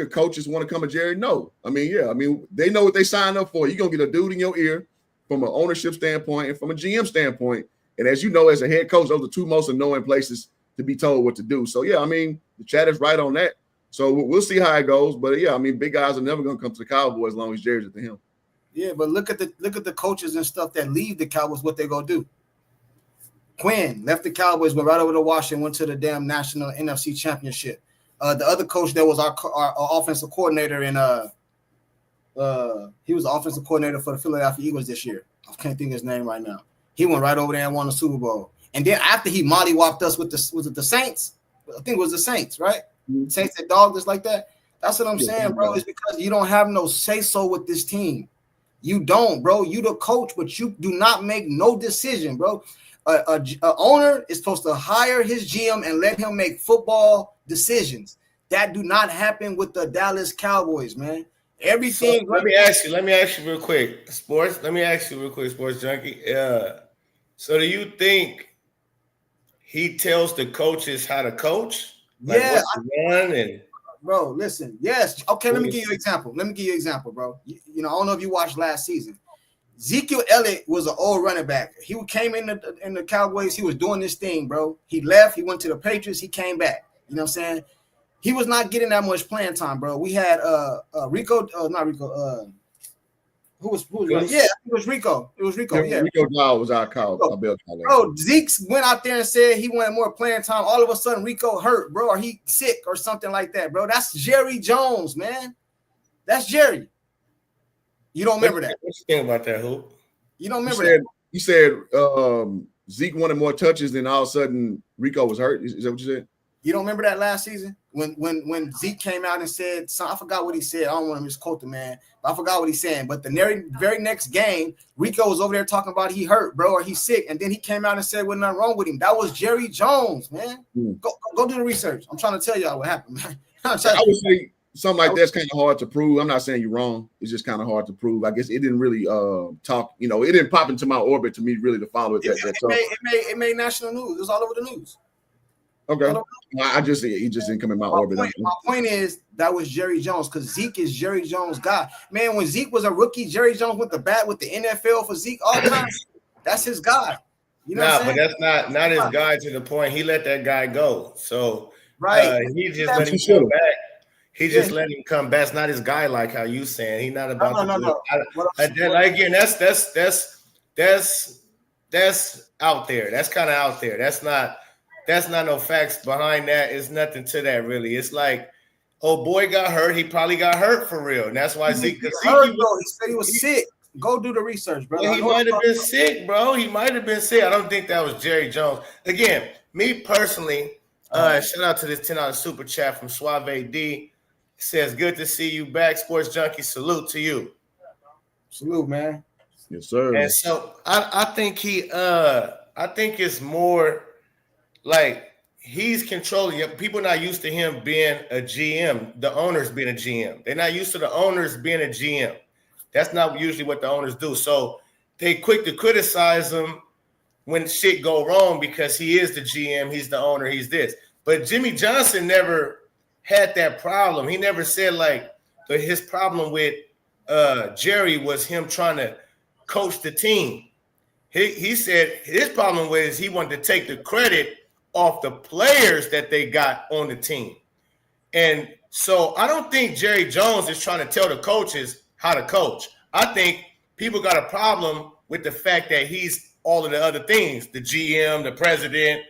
coaches want to come to Jerry? No. I mean, they know what they signed up for. You're gonna get a dude in your ear from an ownership standpoint and from a GM standpoint. And as you know, as a head coach, those are 2 most annoying places to be told what to do. So yeah, I mean, the chat is right on that. So we'll see how it goes. But yeah, I mean, big guys are never going to come to the Cowboys as long as Jerry's at the helm. Yeah, but look at the coaches and stuff that leave the Cowboys, what they gonna do. Quinn left the Cowboys, went right over to Washington, went to the damn national NFC championship. The other coach that was our offensive coordinator and he was the offensive coordinator for the Philadelphia Eagles this year. I can't think of his name right now. He went right over there and won the Super Bowl. And then after he mollywopped us with the Saints? I think it was the Saints, right? Saints that dogged us like that. That's what I'm saying, bro. It's because you don't have no say-so with this team. You don't, bro. You the coach, but you do not make no decision, bro. A owner is supposed to hire his GM and let him make football decisions. That do not happen with the Dallas Cowboys, man. Everything. So let me ask you real quick, sports. Sports junkie. So do you think he tells the coaches how to coach? Like yeah, run and bro, listen. Yes. Okay, let me give you an example. Bro. I don't know if you watched last season. Ezekiel Elliott was an old running back. He came in the Cowboys. He was doing this thing, bro. He left. He went to the Patriots. He came back. You know what I'm saying? He was not getting that much playing time, bro. We had Rico. Not Rico. Who was yeah, it was Rico. It was Rico. Yeah, Rico Dowd was our call. Bro, Zeke went out there and said he wanted more playing time. All of a sudden, Rico hurt, bro, or he sick or something like that, bro. That's Jerry Jones, man. That's Jerry. You don't remember that? What you think about that, Hoop? You don't remember that? You said Zeke wanted more touches, then all of a sudden Rico was hurt. Is that what you said? You don't remember that last season when Zeke came out and said, I forgot what he said. I don't want to misquote the man, but I forgot what he's saying. But the very next game, Rico was over there talking about he hurt, bro, or he's sick. And then he came out and said, "What's nothing wrong with him?" That was Jerry Jones, man. Go do the research. I'm trying to tell y'all what happened, man. I would say something like that's kind of hard to prove. I'm not saying you're wrong. It's just kind of hard to prove. I guess it didn't really talk. It didn't pop into my orbit to me really to follow it. It made national news. It was all over the news. Okay. He just didn't come in my orbit. My point is that was Jerry Jones because Zeke is Jerry Jones' guy. Man, when Zeke was a rookie, Jerry Jones went to bat with the NFL for Zeke all the time. That's his guy. You know what I'm But saying? that's not his guy to the point. He let that guy go. So Right. he just let He him should come have. back. He Yeah. just let him come back. It's not his guy like how you saying. He's not about to do it. No. Again, that's out there. That's kind of out there. That's not no facts behind that. It's nothing to that really. It's like, oh boy got hurt. He probably got hurt for real. And that's why Zeke. He said he was sick. Go do the research, brother. Well, he might have been sick, bro. He might have been sick. I don't think that was Jerry Jones. Again, me personally, shout out to this $10 super chat from Suave D. It says, good to see you back, Sports Junkie. Salute to you. Salute, man. Yes, sir. And so I think I think it's more like he's controlling it. People not used to him being a GM, the owners being a GM. They're not used to the owners being a GM. That's not usually what the owners do. So they quick to criticize him when shit go wrong because he is the GM, he's the owner, he's this. But Jimmy Johnson never had that problem. He never said like his problem with Jerry was him trying to coach the team. He said his problem was he wanted to take the credit off the players that they got on the team. And so I don't think Jerry Jones is trying to tell the coaches how to coach. I think people got a problem with the fact that he's all of the other things, the GM, the president,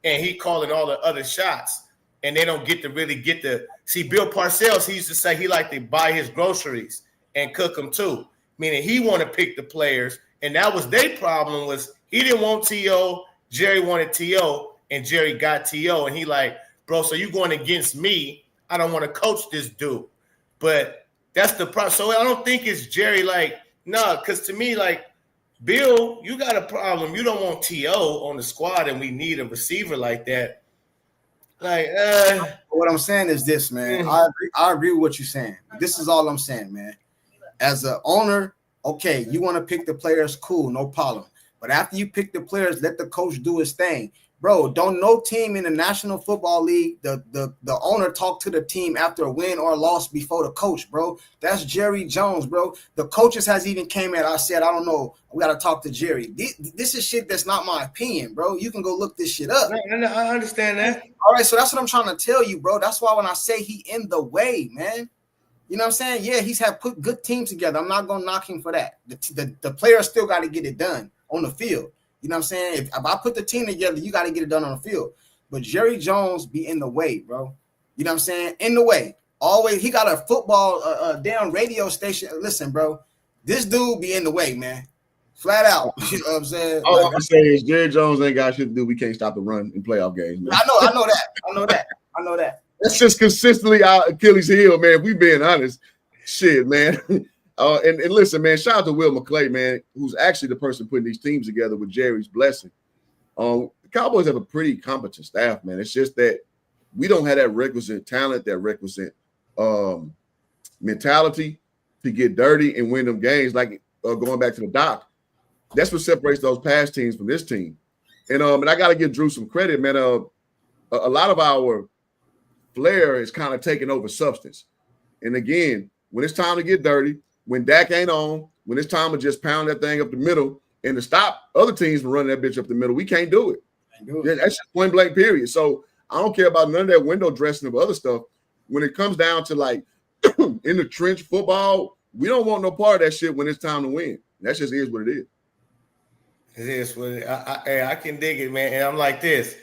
and he calling all the other shots. And they don't get to really get the see. Bill Parcells, he used to say he liked to buy his groceries and cook them too, meaning he want to pick the players. And that was their problem was he didn't want T.O., Jerry wanted T.O., and Jerry got T.O. And he like, bro, so you going against me? I don't want to coach this dude. But that's the problem. So I don't think it's Jerry like, because to me, like, Bill, you got a problem. You don't want T.O. on the squad, and we need a receiver like that. Like, what I'm saying is this, man. I agree with what you're saying. This is all I'm saying, man. As an owner, okay, you want to pick the players, cool, no problem. But after you pick the players, let the coach do his thing. Bro, don't no team in the National Football League, the owner talk to the team after a win or a loss before the coach, bro. That's Jerry Jones, bro. The coaches has even came in. I said, I don't know. We got to talk to Jerry. This is shit that's not my opinion, bro. You can go look this shit up. I understand that. All right, so that's what I'm trying to tell you, bro. That's why when I say he in the way, man. You know what I'm saying? Yeah, he's had put good teams together. I'm not going to knock him for that. The players still got to get it done on the field. You know what I'm saying? If I put the team together, you got to get it done on the field. But Jerry Jones be in the way, bro. You know what I'm saying? In the way. Always. He got a football damn radio station. Listen, bro. This dude be in the way, man. Flat out. You know what I'm saying? All I can say is Jerry Jones ain't got shit to do. We can't stop the run in playoff games, man. I know that. That's just consistently our Achilles heel, man. If we being honest. Shit, man. And listen, man, shout out to Will McClay, man, who's actually the person putting these teams together with Jerry's blessing. The Cowboys have a pretty competent staff, man. It's just that we don't have that requisite talent, that requisite mentality to get dirty and win them games. Like going back to the doc, that's what separates those past teams from this team. And I got to give Drew some credit, man. A lot of our flair is kind of taking over substance. And again, when it's time to get dirty, when Dak ain't on, when it's time to just pound that thing up the middle and to stop other teams from running that bitch up the middle, we can't do it. That's just point blank period. So I don't care about none of that window dressing of other stuff. When it comes down to like in the trench football, we don't want no part of that shit when it's time to win. That just is what it is. It is what I can dig it, man. And I'm like this.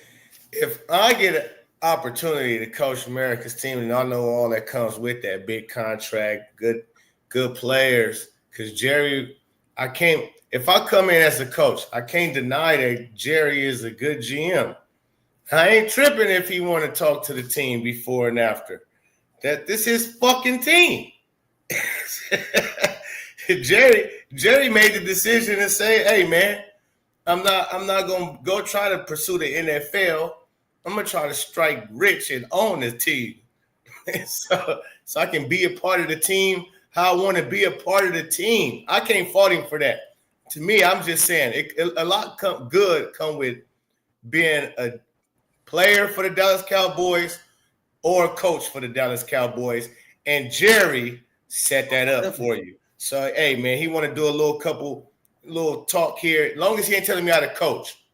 If I get an opportunity to coach America's team, and I know all that comes with that big contract, good players, because Jerry, if I come in as a coach, I can't deny that Jerry is a good GM. I ain't tripping if he want to talk to the team before and after. That this is fucking team. Jerry made the decision to say, hey man, I'm not gonna go try to pursue the NFL. I'm gonna try to strike rich and own the team. so I can be a part of the team how I want to be a part of the team. I can't fault him for that. To me, I'm just saying a lot good come with being a player for the Dallas Cowboys or a coach for the Dallas Cowboys. And Jerry set that up for you. So, hey, man, he want to do a little talk here. As long as he ain't telling me how to coach,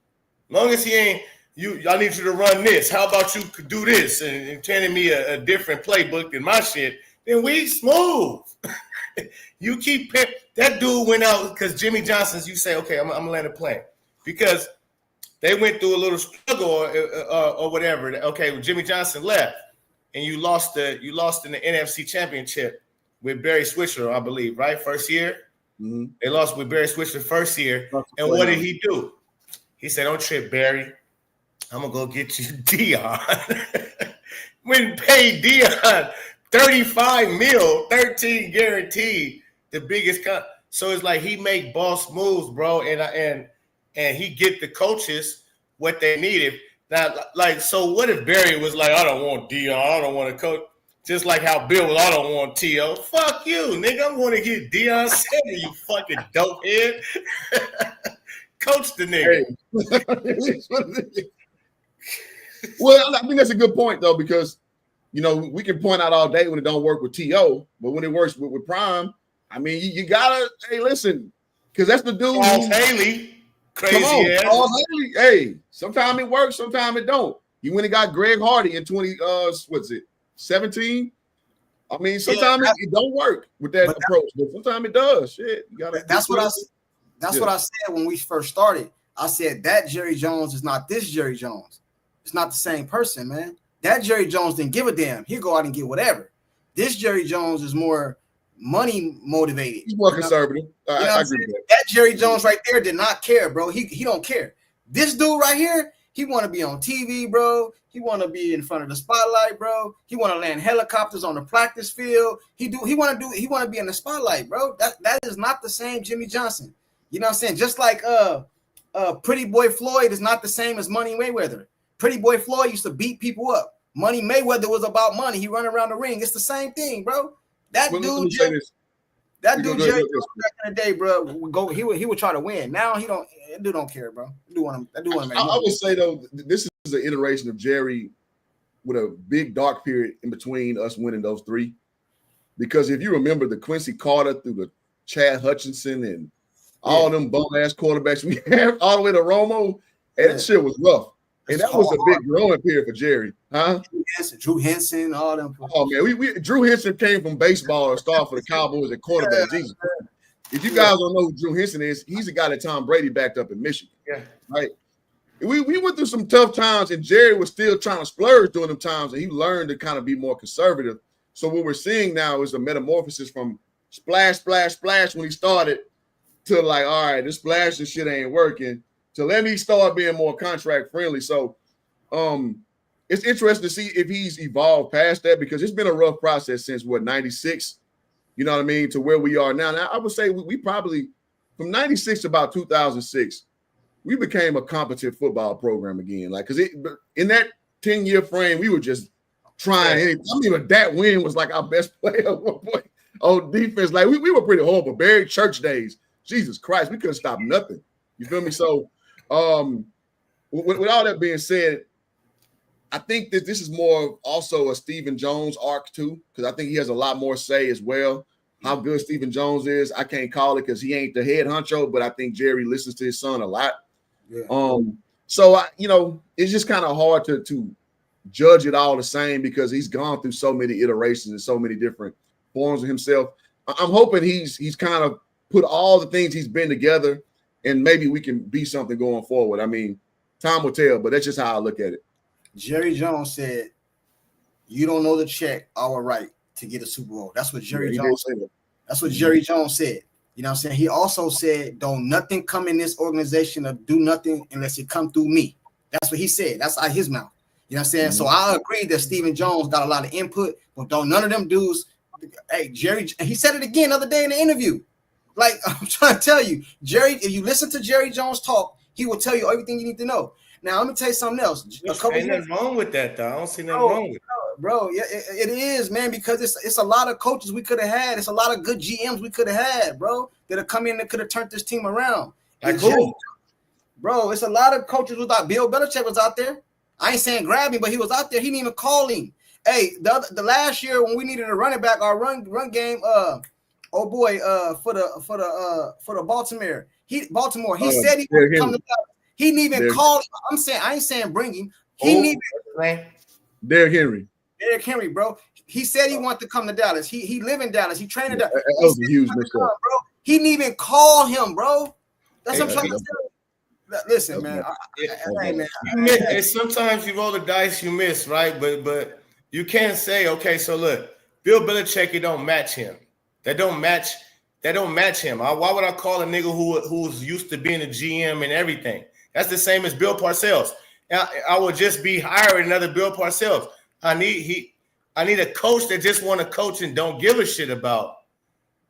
Long as he ain't I need you to run this. How about you could do this and telling me a different playbook than my shit? Then we smooth. You keep that dude went out because Jimmy Johnson's. You say, okay, I'm gonna let it play because they went through a little struggle or whatever. Okay, well, Jimmy Johnson left, and you lost in the NFC Championship with Barry Switzer, I believe, right? First year, They lost with Barry Switzer first year, and what did he do? He said, "Don't trip, Barry. I'm gonna go get you Deion." When paid Deion 35 mil, 13 guaranteed, the biggest so it's like he make boss moves, bro, and he get the coaches what they needed. Now, like, so what if Barry was like, I don't want Deion, I don't want to coach, just like how Bill was, I don't want T.O. Fuck you, nigga, I'm going to get Deion Sanders, you fucking dope head. Coach the nigga. Hey. Well, I think that's a good point though, because we can point out all day when it don't work with T.O., but when it works with Prime, I mean, you gotta, hey, listen, because that's the dude. Charles Haley, crazy ass. Charles Haley, hey, sometimes it works, sometimes it don't. You went and got Greg Hardy in 17? I mean, sometimes it don't work with that approach, but sometimes it does. Shit, you gotta. That's what I said when we first started. I said that Jerry Jones is not this Jerry Jones. It's not the same person, man. That Jerry Jones didn't give a damn. He'll go out and get whatever. This Jerry Jones is more money motivated. He's more conservative. I agree with that. That Jerry Jones right there did not care, bro. He don't care. This dude right here, he want to be on TV, bro. He want to be in front of the spotlight, bro. He want to land helicopters on the practice field. He want to be in the spotlight, bro. That is not the same Jimmy Johnson. You know what I'm saying? Just like Pretty Boy Floyd is not the same as Money Mayweather. Pretty Boy Floyd used to beat people up. Money Mayweather was about money. He run around the ring. It's the same thing, bro. That dude Jerry Jones back in the day, bro, he would try to win. Now he don't. That dude don't care, bro. I do want to make money. I would say though, this is an iteration of Jerry with a big dark period in between us winning those three. Because if you remember the Quincy Carter through the Chad Hutchinson and all them bum ass quarterbacks we have all the way to Romo, and that shit was rough. And that was a big growing period for Jerry, huh? Drew Henson, all them. Oh man, we Drew Henson came from baseball and started for the Cowboys at quarterback. Jesus, if you guys don't know who Drew Henson is, he's the guy that Tom Brady backed up in Michigan. Yeah, right. We went through some tough times, and Jerry was still trying to splurge during them times, and he learned to kind of be more conservative. So what we're seeing now is a metamorphosis from splash, splash, splash when he started to like, all right, this splash and shit ain't working. So let me start being more contract friendly. So it's interesting to see if he's evolved past that, because it's been a rough process since 96, you know what I mean, to where we are now. Now I would say we probably from 96 to about 2006, we became a competent football program again. Like, because in that 10-year frame, we were just trying anything. I mean, that win was like our best player at one point on defense. Like we were pretty horrible. Barry Church days. Jesus Christ, we couldn't stop nothing. You feel me? So with all that being said, I think that this is more also a Stephen Jones arc too, because I think he has a lot more say as well. How good Stephen Jones is, I can't call it because he ain't the head honcho, but I think Jerry listens to his son a lot. Yeah. So it's just kind of hard to judge it all the same because he's gone through so many iterations and so many different forms of himself. I'm hoping he's kind of put all the things he's been together, and maybe we can be something going forward. I mean, time will tell, but that's just how I look at it. Jerry Jones said, "You don't know the check our right to get a Super Bowl." That's what Jerry Jones said. That's what Jerry Jones said. You know what I'm saying? He also said, "Don't nothing come in this organization or do nothing unless it come through me." That's what he said. That's out his mouth. You know what I'm saying? Mm-hmm. So I agree that Stephen Jones got a lot of input, but don't none of them dudes. Hey, Jerry, he said it again the other day in the interview. Like, I'm trying to tell you, Jerry, if you listen to Jerry Jones talk, he will tell you everything you need to know. Now, let me tell you something else. Ain't nothing wrong with that, though. I don't see nothing wrong with it. Bro, yeah, it is, man, because it's a lot of coaches we could have had. It's a lot of good GMs we could have had, bro, that have come in that could have turned this team around. Like who? Bro, it's a lot of coaches without Bill Belichick was out there. I ain't saying grab him, but he was out there. He didn't even call him. Hey, the last year when we needed a running back, our run game, for the Baltimore. He said he would come to He didn't even call. I ain't saying bring him. He didn't even. Derrick Henry. Derrick Henry, bro. He said he wanted to come to Dallas. He live in Dallas. He trained in Dallas. That was a huge mix up, bro. He didn't even call him, bro. That's what I'm trying to tell you. Listen, man. And sometimes you roll the dice, you miss, right? But you can't say, okay, so look, Bill Belichick, it don't match him. That don't match him. Why would I call a nigga who's used to being a GM and everything? That's the same as Bill Parcells. I would just be hiring another Bill Parcells. I need a coach that just want to coach and don't give a shit about.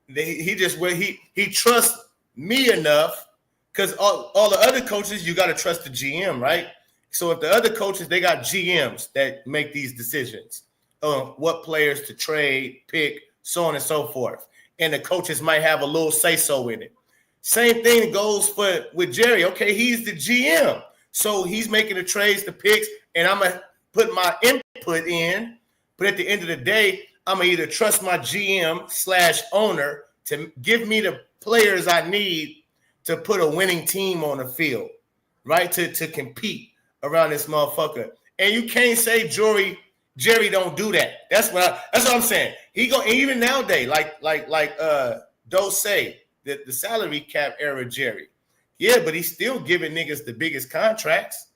He trusts me enough, because all the other coaches, you got to trust the GM, right? So if the other coaches, they got GMs that make these decisions on what players to trade, pick, so on and so forth. And the coaches might have a little say-so in it. Same thing goes with Jerry. Okay, he's the GM. So he's making the trades, the picks, and I'm going to put my input in. But at the end of the day, I'm going to either trust my GM/owner to give me the players I need to put a winning team on the field, right? To compete around this motherfucker. And you can't say Jerry don't do that. That's what I'm saying. He go even nowadays, like Doe say, the salary cap era Jerry. Yeah, but he's still giving niggas the biggest contracts.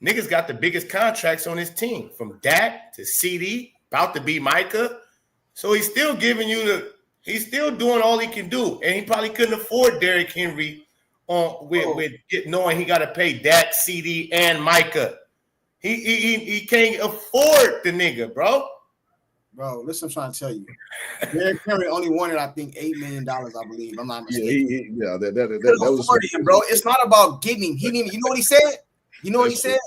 Niggas got the biggest contracts on his team, from Dak to CD, about to be Micah. So he's still giving you he's still doing all he can do. And he probably couldn't afford Derrick Henry with knowing he got to pay Dak, CD, and Micah. He can't afford the nigga, bro. Bro, listen, I'm trying to tell you. Derrick Henry only wanted, I think, $8 million, I believe. I'm not mistaken. That was him, bro. It's not about getting him. He didn't. You know what he said? You know what he said?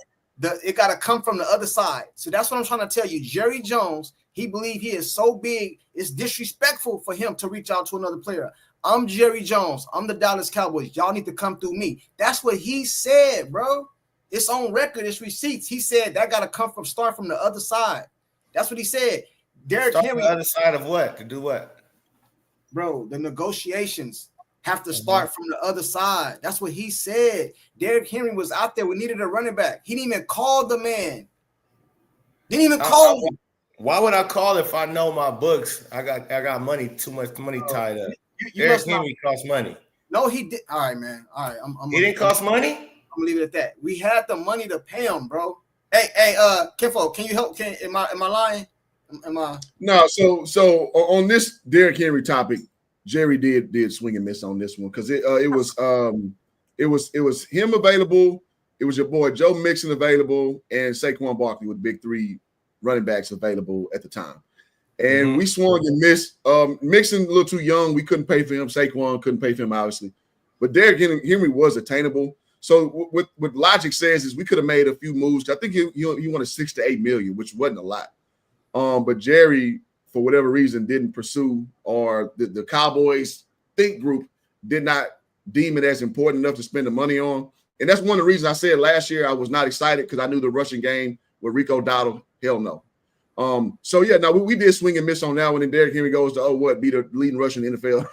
It got to come from the other side. So that's what I'm trying to tell you. Jerry Jones, he believed he is so big, it's disrespectful for him to reach out to another player. I'm Jerry Jones. I'm the Dallas Cowboys. Y'all need to come through me. That's what he said, bro. It's on record. It's receipts. He said that got to start from the other side. That's what he said. Derrick Henry. The other side of what? To do what? Bro, the negotiations have to start from the other side. That's what he said. Derrick Henry was out there. We needed a running back. He didn't even call the man. Didn't even call him. Why would I call if I know my books? I got money, too much money tied up. Derrick Henry cost money. No, he did. All right, man. All right. He didn't cost money? I'm gonna leave it at that. We had the money to pay him, bro. Hey, Kinfo, can you help? Am I lying? No, so on this Derrick Henry topic, Jerry did swing and miss on this one, because it was him available, it was your boy Joe Mixon available, and Saquon Barkley with big three running backs available at the time. And we swung and missed. Mixon a little too young. We couldn't pay for him. Saquon couldn't pay for him, obviously. But Derrick Henry was attainable. So what logic says is we could have made a few moves. I think he wanted $6 to $8 million, which wasn't a lot. But Jerry, for whatever reason, didn't pursue, or the Cowboys think group did not deem it as important enough to spend the money on. And that's one of the reasons I said last year I was not excited, because I knew the rushing game with Rico Dowdle, hell no. So yeah, now we did swing and miss on that one, and Derrick Henry goes to be the leading rusher in the NFL.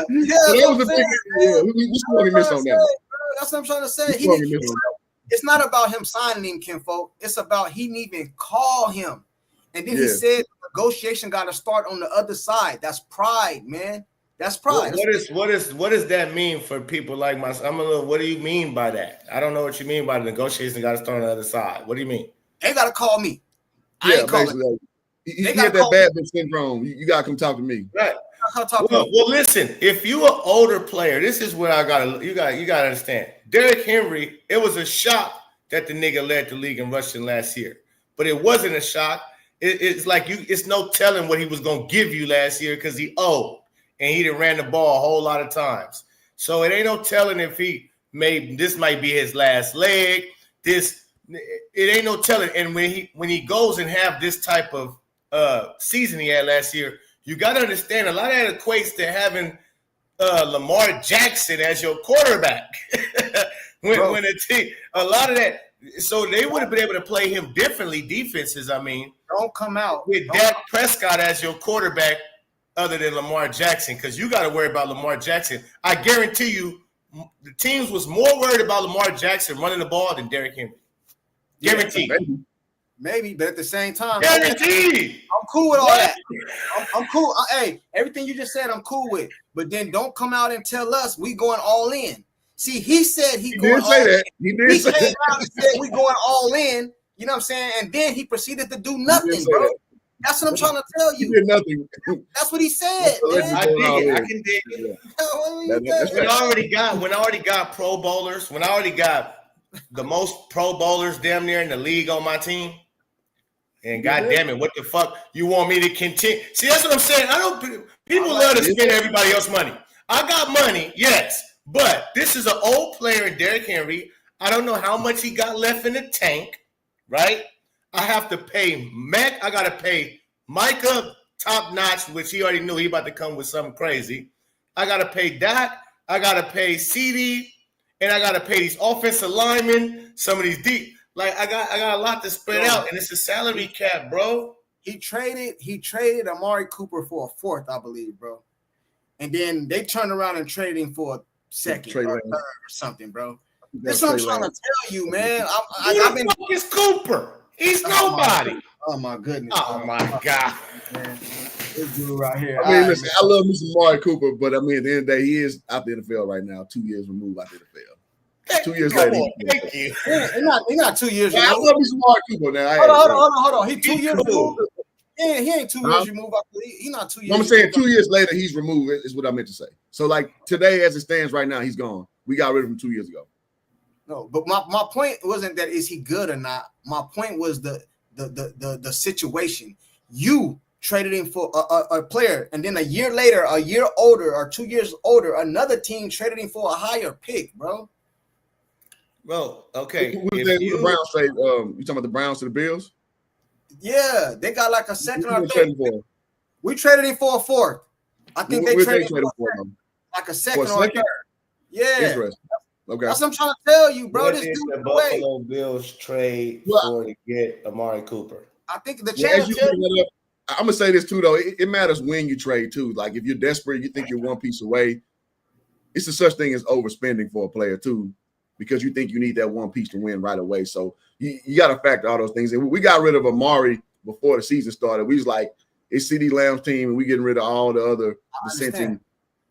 We swung and missed on that. That's what I'm trying to say. It's not about him signing him, Kinfolk. It's about he didn't even call him. And then he said negotiation got to start on the other side. That's pride, man. That's pride. What does that mean for people like myself? What do you mean by that? I don't know what you mean by the negotiation got to start on the other side. What do you mean? They got to call me. I ain't calling. He had that bad bitch syndrome. You got to come talk to me. Right. Well, listen, if you an older player, this is what you gotta understand. Derrick Henry, it was a shock that the nigga led the league in rushing last year, but it wasn't a shock. It's like it's no telling what he was gonna give you last year, because he old and he done ran the ball a whole lot of times. So it ain't no telling if this might be his last leg. It ain't no telling. And when he goes and have this type of season he had last year, you got to understand a lot of that equates to having Lamar Jackson as your quarterback. when a lot of that, so they would have been able to play him differently. Defenses, don't come out with Dak Prescott as your quarterback, other than Lamar Jackson, because you got to worry about Lamar Jackson. I guarantee you, the teams was more worried about Lamar Jackson running the ball than Derrick Henry. Guaranteed. Maybe, but at the same time, Guaranteed. I'm cool with all that. I'm cool. Hey, everything you just said, I'm cool with. But then don't come out and tell us we going all in. See, he said he going all in. He came out and said we going all in. You know what I'm saying? And then he proceeded to do nothing, bro. That's what I'm trying to tell you. He did nothing. That's what he said, man. I dig it. I can dig it. When I already got Pro Bowlers, when I already got the most Pro Bowlers damn near in the league on my team, and God damn it, what the fuck you want me to continue? See, that's what I'm saying. People love to spend everybody else's money. I got money, yes, but this is an old player in Derrick Henry. I don't know how much he got left in the tank, right? I have to pay Mac. I got to pay Micah top notch, which he already knew he about to come with something crazy. I got to pay Dak. I got to pay CD, and I got to pay these offensive linemen, some of these deep. Like I got a lot to spread out, and it's a salary cap, bro. He traded Amari Cooper for a fourth, I believe, bro. And then they turned around and traded him for a second or third or something, bro. That's what I'm trying to tell you, man. Who the fuck is Cooper? He's nobody. Oh my goodness. Oh my God. Man. This dude right here. I mean, listen, I love me some Amari Cooper, but I mean, at the end of the day, he is out the NFL right now, 2 years removed out the NFL. 2 years later. Thank you. He's not 2 years removed. I love me some Amari Cooper now. Hold on. He 2 years removed. Yeah, he ain't 2 years removed. He's not 2 years. I'm saying 2 years later, he's removed, is what I meant to say. So, like, today, as it stands right now, he's gone. We got rid of him 2 years ago. No, but my point wasn't that is he good or not. My point was the situation. You traded him for a player, and then a year later, a year older or 2 years older, another team traded him for a higher pick, bro. Well, okay. Who the Browns trade? You talking about the Browns to the Bills? Yeah, they got like a second or third. We traded him for a fourth. I think they traded him for like a second or a third. Yeah. Interesting. Okay. That's what I'm trying to tell you, bro. What this did dude the Buffalo Bills trade for to get Amari Cooper? I think the challenge. I'm gonna say this too, though. It matters when you trade too. Like if you're desperate, you think you're one piece away. It's a such thing as overspending for a player too, because you think you need that one piece to win right away. So you got to factor all those things. And we got rid of Amari before the season started. We was like, it's CD Lamb's team, and we getting rid of all the other dissenting,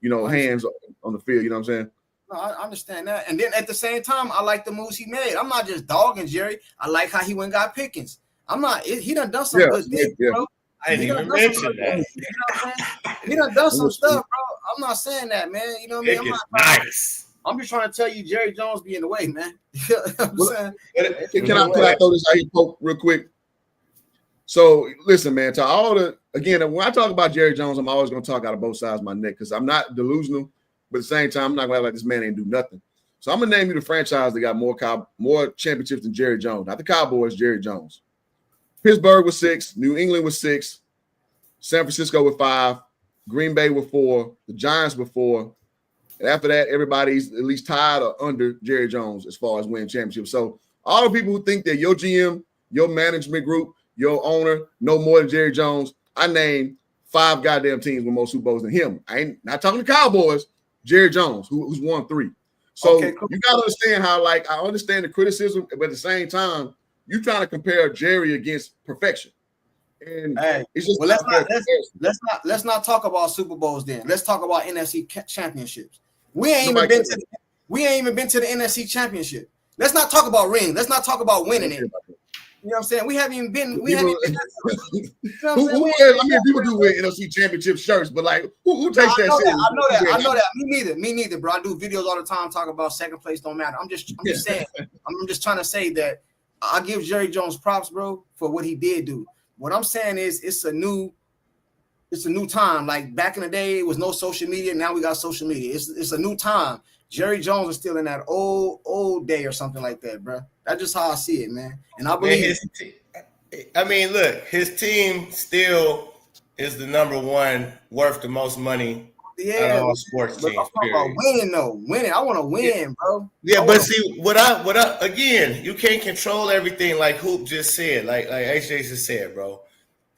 hands on the field. You know what I'm saying? No, I understand that. And then at the same time, I like the moves he made. I'm not just dogging Jerry. I like how he went and got Pickens. I'm not. He done some good things, bro. I didn't even mention that. You know what I'm saying? He done some stuff, bro. I'm not saying that, man. You know what I mean? Nice. I'm just trying to tell you, Jerry Jones be in the way, man. You know what I'm saying? Can I throw this out here, Pope, real quick? So listen, man. To all when I talk about Jerry Jones, I'm always going to talk out of both sides of my neck because I'm not delusional, but at the same time, I'm not going to act like this man ain't do nothing. So I'm going to name you the franchise that got more championships than Jerry Jones. Not the Cowboys, Jerry Jones. Pittsburgh with 6, New England with 6, San Francisco with 5, Green Bay with 4, the Giants with 4. And after that, everybody's at least tied or under Jerry Jones as far as winning championships. So all the people who think that your GM, your management group, your owner know more than Jerry Jones, I named 5 goddamn teams with more Super Bowls than him. I ain't not talking to Cowboys, Jerry Jones, who's won 3. So you got to understand how, I understand the criticism, but at the same time, you're trying to compare Jerry against perfection. And it's just let's not talk about Super Bowls then. Let's talk about NFC championships. We ain't even been to the NFC championship. Let's not talk about rings. Let's not talk about winning it. You know what I'm saying? We haven't even been. People do wear NFC championship shirts, but who takes that? I know that. Me neither, bro. I do videos all the time talking about second place don't matter. I'm just saying. I'm just trying to say that I give Jerry Jones props, bro, for what he did do. What I'm saying is it's a new time. Like back in the day, it was no social media. Now we got social media. It's a new time. Jerry Jones is still in that old day or something like that, bro. That's just how I see it, man. And I believe his team still is the number one, worth the most money. Yeah, all sports teams. I'm talking about winning though. Winning. I want to win, bro. Yeah, but see, what I again, you can't control everything like Hoop just said, like HJ just said, bro.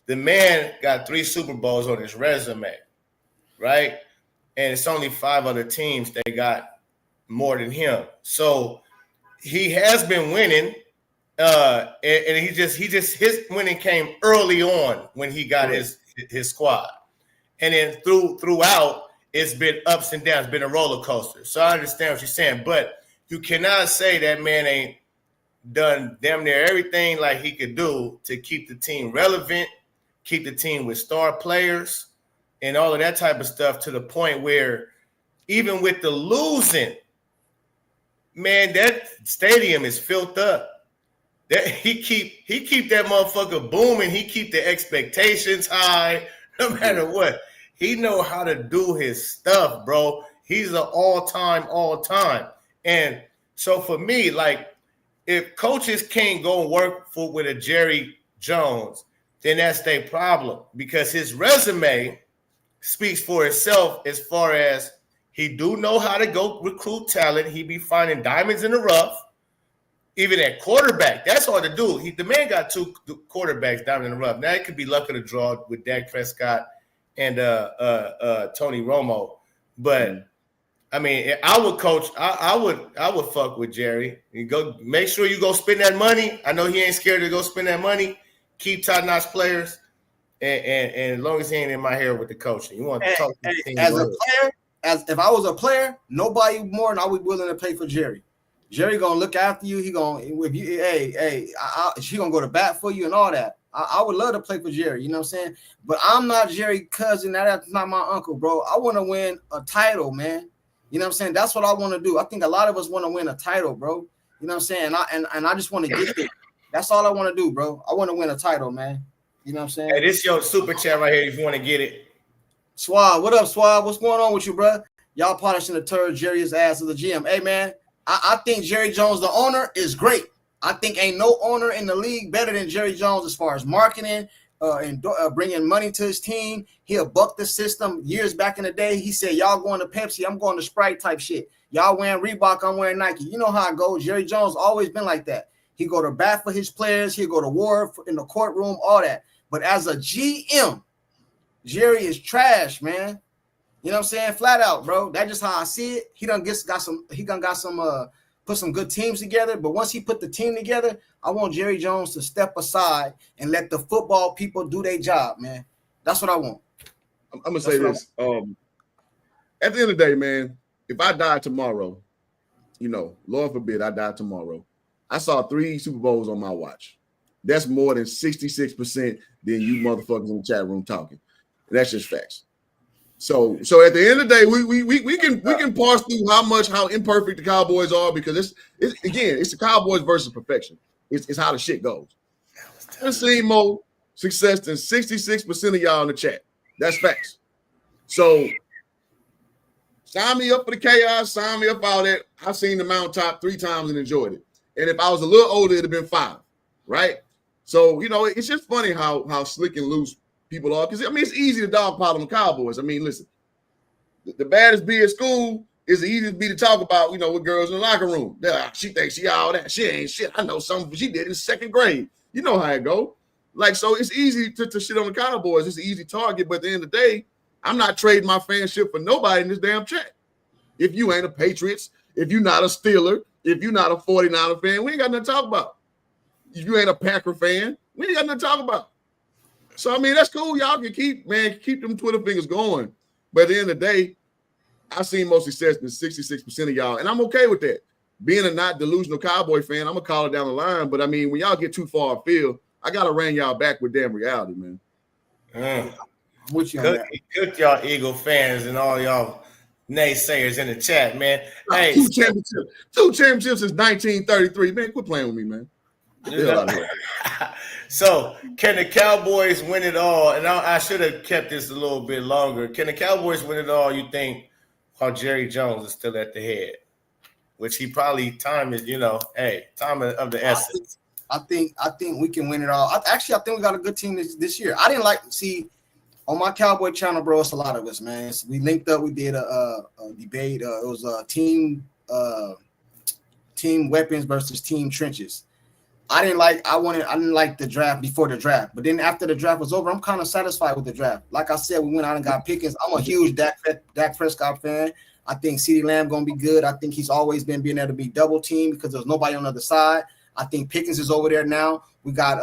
The man got 3 Super Bowls on his resume, right? And it's only 5 other teams that got more than him. So he has been winning. And he just his winning came early on when he got his squad. And then throughout, it's been ups and downs, been a roller coaster. So I understand what you're saying, but you cannot say that man ain't done damn near everything like he could do to keep the team relevant, keep the team with star players, and all of that type of stuff, to the point where even with the losing, man, that stadium is filled up. That he keep that motherfucker booming. He keep the expectations high, no matter what. He know how to do his stuff, bro. He's an all-time. And so for me, like, if coaches can't go work with a Jerry Jones, then that's their problem, because his resume speaks for itself as far as he do know how to go recruit talent. He be finding diamonds in the rough. Even at quarterback, that's hard to do. The man got 2 quarterbacks down in the rough. Now it could be luck of the draw with Dak Prescott and Tony Romo. But I mean, I would coach. I would fuck with Jerry. You go make sure you go spend that money. I know he ain't scared to go spend that money. Keep top-notch players, and as long as he ain't in my hair with the coaching, you want to talk to the team as a player. As if I was a player, nobody more than I would be willing to pay for Jerry. Jerry gonna look after you. He gonna if you she gonna go to bat for you and all that. I would love to play for Jerry. You know what I'm saying? But I'm not Jerry's cousin. That's not my uncle, bro. I want to win a title, man. You know what I'm saying? That's what I want to do. I think a lot of us want to win a title, bro. You know what I'm saying? And I just want to get there. That's all I want to do, bro. I want to win a title, man. You know what I'm saying? Hey, this your super chat right here if you want to get it. Swab, what up, Swab? What's going on with you, bro? Y'all polishing the turd Jerry's ass of the GM. Hey, man. I think Jerry Jones, the owner, is great. I think ain't no owner in the league better than Jerry Jones as far as marketing and bringing money to his team. He'll buck the system. Years back in the day, he said, y'all going to Pepsi, I'm going to Sprite type shit. Y'all wearing Reebok, I'm wearing Nike. You know how it goes. Jerry Jones always been like that. He go to bat for his players. He'll go to war in the courtroom, all that. But as a GM, Jerry is trash, man. You know what I'm saying? Flat out, bro. That's just how I see it. He got some put some good teams together. But once he put the team together, I want Jerry Jones to step aside and let the football people do their job, man. That's what I want. I'm gonna say this. At the end of the day, man, if I die tomorrow, you know, Lord forbid I die tomorrow, I saw 3 Super Bowls on my watch. That's more than 66% than you motherfuckers in the chat room talking. That's just facts. So at the end of the day, we can parse through how imperfect the Cowboys are, because it's the Cowboys versus perfection. It's how the shit goes. I've seen more success than 66% of y'all in the chat. That's facts. So sign me up for the chaos, sign me up for all that. I've seen the mountaintop 3 times and enjoyed it. And if I was a little older, it'd have been 5, right? So, you know, it's just funny how slick and loose people are. Because, I mean, it's easy to dogpile on the Cowboys. I mean, listen, the baddest bee at school is the easiest bee to talk about, you know, with girls in the locker room. She thinks she all that. She ain't shit. I know something she did in 2nd grade. You know how it go. Like, so it's easy to shit on the Cowboys. It's an easy target. But at the end of the day, I'm not trading my fanship for nobody in this damn chat. If you ain't a Patriots, if you're not a Steeler, if you're not a 49er fan, we ain't got nothing to talk about. If you ain't a Packer fan, we ain't got nothing to talk about. So, I mean, that's cool. Y'all can keep them Twitter fingers going. But at the end of the day, I've seen more success than 66% of y'all. And I'm okay with that. Being a not delusional Cowboy fan, I'm going to call it down the line. But, I mean, when y'all get too far afield, I got to rein y'all back with damn reality, man. With you on that. Cook y'all Eagle fans and all y'all naysayers in the chat, man. Hey, 2 championships since 1933. Man, quit playing with me, man. Get the hell out of here. So, can the Cowboys win it all? And I should have kept this a little bit longer. Can the Cowboys win it all, you think, while Jerry Jones is still at the head? Which he probably, time is, you know, time of the essence. I think we can win it all. I think we got a good team this year. I didn't see on my Cowboy channel, bro. It's a lot of us, man. So we linked up. We did a debate. It was a team weapons versus team trenches. I didn't like the draft before the draft, but then after the draft was over, I'm kind of satisfied with the draft. Like I said, we went out and got Pickens. I'm a huge Dak Prescott fan. I think CeeDee Lamb gonna be good. I think he's always been being able to be double teamed because there's nobody on the other side. I think Pickens is over there now. We got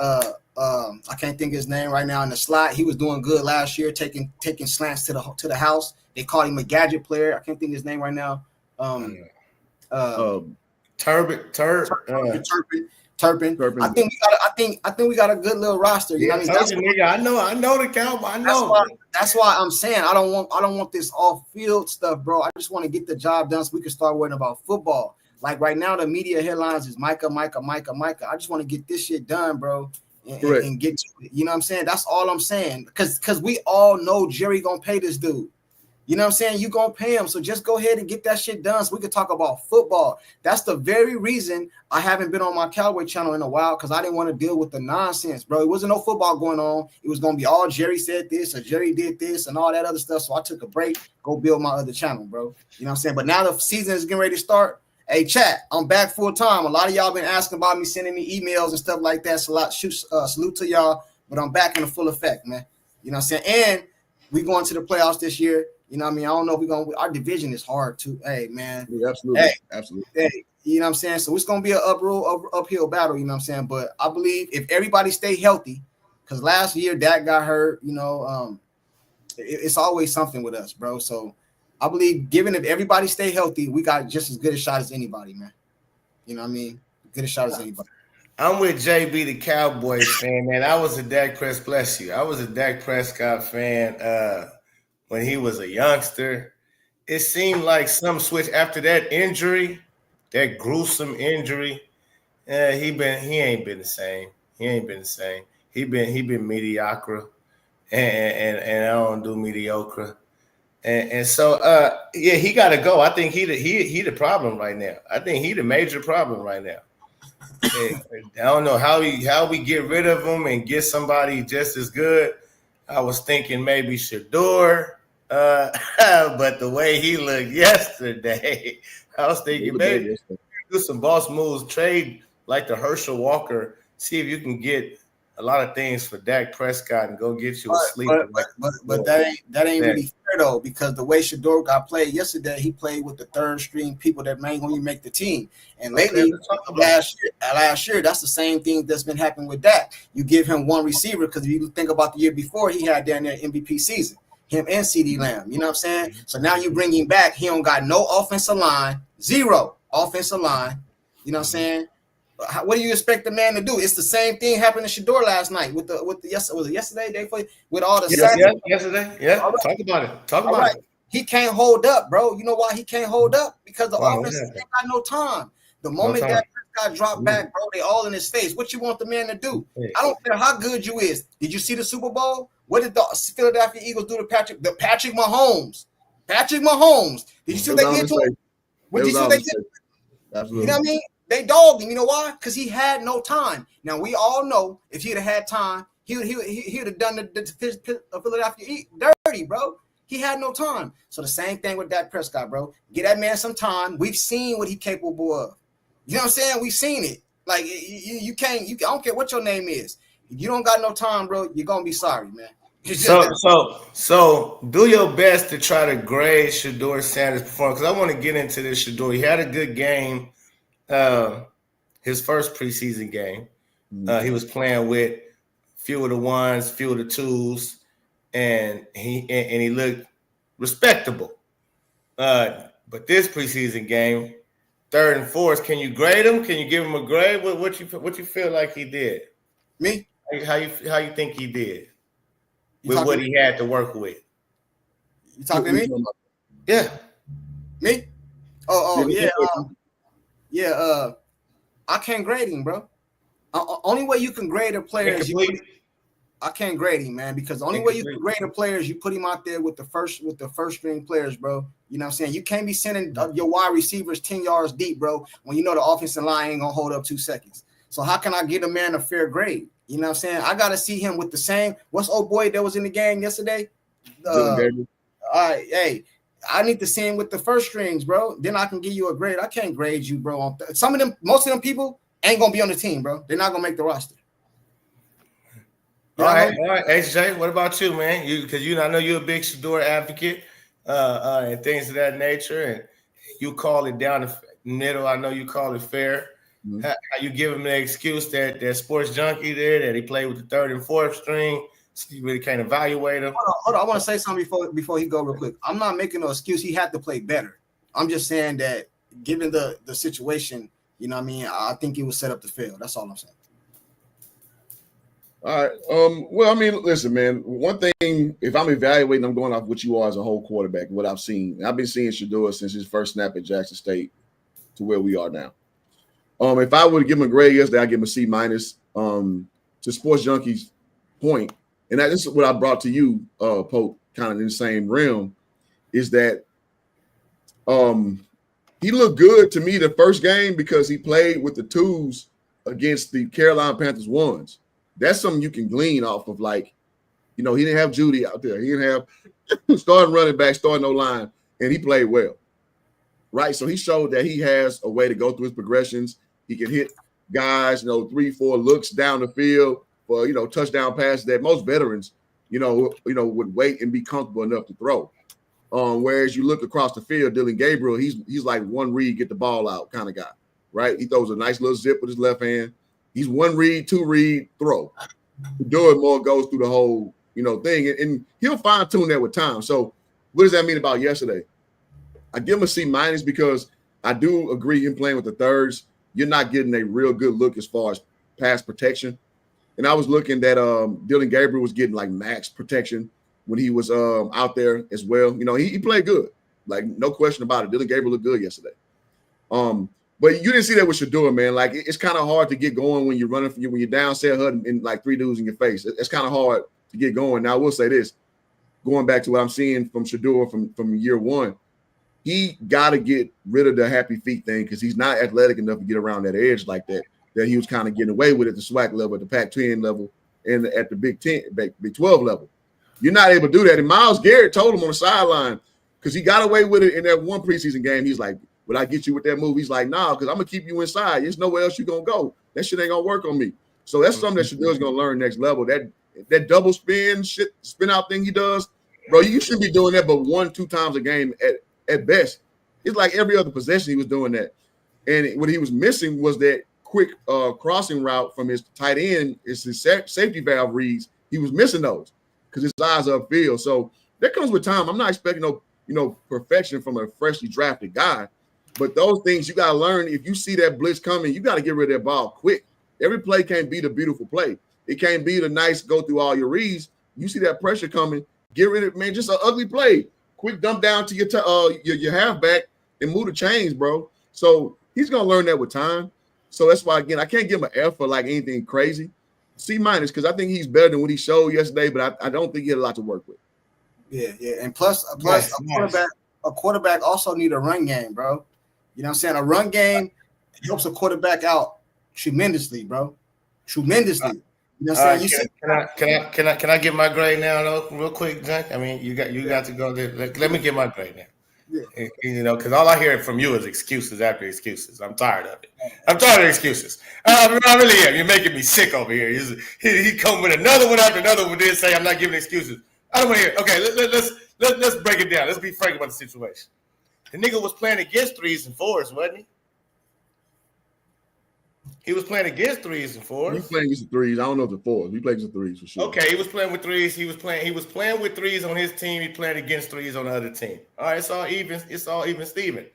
I can't think of his name right now in the slot. He was doing good last year, taking slants to the house. They called him a gadget player. I can't think of his name right now. Turpin. Turpin. I think we got a good little roster. You know what I mean? I know the Cowboys. I know. That's why I'm saying I don't want this off field stuff, bro. I just want to get the job done so we can start worrying about football. Like right now, the media headlines is Micah. I just want to get this shit done, bro, and get to it. You know what I'm saying? That's all I'm saying. Because we all know Jerry gonna pay this dude. You know what I'm saying? You gonna pay him. So just go ahead and get that shit done so we can talk about football. That's the very reason I haven't been on my Cowboy channel in a while, because I didn't want to deal with the nonsense, bro. It wasn't no football going on. It was gonna be all Jerry said this or Jerry did this and all that other stuff. So I took a break, go build my other channel, bro. You know what I'm saying? But now the season is getting ready to start. Hey, chat, I'm back full time. A lot of y'all been asking about me, sending me emails and stuff like that. So salute to y'all, but I'm back in the full effect, man. You know what I'm saying? And we going to the playoffs this year. You know what I mean? I don't know if we're going to – our division is hard too. Hey, man. Yeah, absolutely. Hey, absolutely. Hey, you know what I'm saying? So it's going to be an uphill battle, you know what I'm saying? But I believe if everybody stay healthy, because last year Dak got hurt, you know, it's always something with us, bro. So I believe given if everybody stay healthy, we got just as good a shot as anybody, man. You know what I mean? Good a shot as anybody. I'm with JB, the Cowboys fan, man. I was a Dak Prescott, bless you. I was a Dak Prescott fan when he was a youngster. It seemed like some switch after that injury, that gruesome injury. He ain't been the same. He ain't been the same. He been mediocre, and I don't do mediocre. And so yeah, he got to go. I think he the problem right now. I think he the major problem right now. I don't know how we get rid of him and get somebody just as good. I was thinking maybe Shador, but the way he looked yesterday, I was thinking maybe do some boss moves, trade like the Herschel Walker, see if you can get a lot of things for Dak Prescott and go get you a sleeper. But that ain't really fair though, because the way Shador got played yesterday, he played with the third string people that ain't going to make the team. And lately, last year, that's the same thing that's been happening with Dak. You give him one receiver, because if you think about the year before, he had down there MVP season, him and CeeDee Lamb. You know what I'm saying? So now you bring him back. He don't got no offensive line, zero offensive line. You know what I'm saying? What do you expect the man to do? It's the same thing happened to Shador last night with the was it yesterday? Day before, with all the yesterday. Yeah, right. Talk about it. He can't hold up, bro. You know why he can't hold up? Because the offense ain't got no time. The moment that got dropped back, bro, they all in his face. What you want the man to do? I don't care how good you is. Did you see the Super Bowl? What did the Philadelphia Eagles do to Patrick Mahomes? Patrick Mahomes. Did you see what they did to him? What did you see what they did? Absolutely. You know what I mean? They dogged him. You know why? Because he had no time. Now, we all know if he'd have had time, he would have done the Philadelphia dirty, bro. He had no time. So the same thing with Dak Prescott, bro. Get that man some time. We've seen what he's capable of. You know what I'm saying? We've seen it. Like, you can't. I don't care what your name is. If you don't got no time, bro, you're going to be sorry, man. So do your best to try to grade Shador Sanders' performance, because I want to get into this. Shador, he had a good game. His first preseason game, he was playing with few of the ones, few of the twos, and he looked respectable. But this preseason game, third and fourth, can you grade him? Can you give him a grade? What you feel like he did? Me? How you think he did with what he had to work with? You talking to me? Yeah. Me? Oh yeah. Yeah, I can't grade him, bro. Only way you can grade a player is I can't grade him, man, because the only way you can grade a player is you put him out there with the first string players, bro. You know what I'm saying? You can't be sending your wide receivers 10 yards deep, bro, when you know the offensive line ain't gonna hold up 2 seconds. So how can I get a man a fair grade? You know what I'm saying? I gotta see him with the same. What's old boy that was in the game yesterday? All right, hey. I need to see him with the first strings, bro. Then I can give you a grade. I can't grade you, bro. Most of them people ain't gonna be on the team, bro. They're not gonna make the roster. All right, HJ. What about you, man? I know you're a big Shador advocate. and things of that nature, and you call it down the middle. I know you call it fair. Mhm. How you give him the excuse that Sports Junkie did, that he played with the third and fourth string, so you really can't evaluate him. Hold on. I want to say something before he go real quick. I'm not making no excuse. He had to play better. I'm just saying that given the situation, you know what I mean, I think he was set up to fail. That's all I'm saying. All right. Well, I mean, listen, man. One thing, if I'm evaluating, I'm going off what you are as a whole quarterback, what I've seen. I've been seeing Shador since his first snap at Jackson State to where we are now. If I were to give him a grade yesterday, I'd give him a C minus. To Sports Junkie's point, and this is what I brought to you, Pope, kind of in the same realm, is that he looked good to me the first game because he played with the twos against the Carolina Panthers ones. That's something you can glean off of. Like, he didn't have Judy out there. He didn't have starting running back, starting O-line, and he played well. Right? So he showed that he has a way to go through his progressions. He can hit guys, 3-4 looks down the field for, touchdown passes that most veterans, would wait and be comfortable enough to throw. Whereas you look across the field, Dylan Gabriel, he's like one read, get the ball out kind of guy, right? He throws a nice little zip with his left hand. He's one read, two read, throw. Do it more goes through the whole, thing, and he'll fine tune that with time. So what does that mean about yesterday? I give him a C minus because I do agree him playing with the thirds. You're not getting a real good look as far as pass protection. And I was looking that Dylan Gabriel was getting like max protection when he was out there as well. He played good, like no question about it. Dylan Gabriel looked good yesterday. But you didn't see that with Shador, man. Like it's kind of hard to get going when you're running when you're down Sarah Hutton and like three dudes in your face. It's kind of hard to get going. Now I will say this, going back to what I'm seeing from Shador from year one, he got to get rid of the happy feet thing because he's not athletic enough to get around that edge like that he was kind of getting away with at the SWAC level, at the Pac-10 level, and at the Big 12 level. You're not able to do that. And Myles Garrett told him on the sideline because he got away with it in that one preseason game. He's like, "Would I get you with that move?" He's like, "Nah, because I'm going to keep you inside. There's nowhere else you're going to go. That shit ain't going to work on me." So that's something that Shador's going to learn next level. That double spin out thing he does, bro, you shouldn't be doing that but 1-2 times a game at best. It's like every other possession he was doing that. And what he was missing was that quick crossing route from his tight end, his safety valve reads. He was missing those because his eyes are upfield. So that comes with time. I'm not expecting no perfection from a freshly drafted guy. But those things you got to learn. If you see that blitz coming, you got to get rid of that ball quick. Every play can't be the beautiful play. It can't be the nice go through all your reads. You see that pressure coming, get rid of it, man. Just an ugly play. Quick dump down to your halfback and move the chains, bro. So he's gonna learn that with time. So that's why, again, I can't give him an F for like anything crazy. C minus because I think he's better than what he showed yesterday, but I don't think he had a lot to work with. Yeah, and plus a quarterback also need a run game, bro. You know what I'm saying? A run game helps a quarterback out tremendously, bro. Tremendously. You know what I'm saying? Can I get my grade now, though, real quick, Junk? I mean, you got to go there. Let me get my grade now. Yeah. Because all I hear from you is excuses after excuses. I'm tired of it. I'm tired of excuses. I really am. You're making me sick over here. He come with another one after another one. Then say I'm not giving excuses. I don't want to hear. Okay, let's break it down. Let's be frank about the situation. The nigga was playing against 3s and 4s, wasn't he? He was playing against 3s and 4s. He playing against the 3s. I don't know if the 4s. He played against the 3s for sure. Okay, he was playing with 3s. He was playing with 3s on his team. He playing against 3s on the other team. All right, it's all even. It's all even, Steven.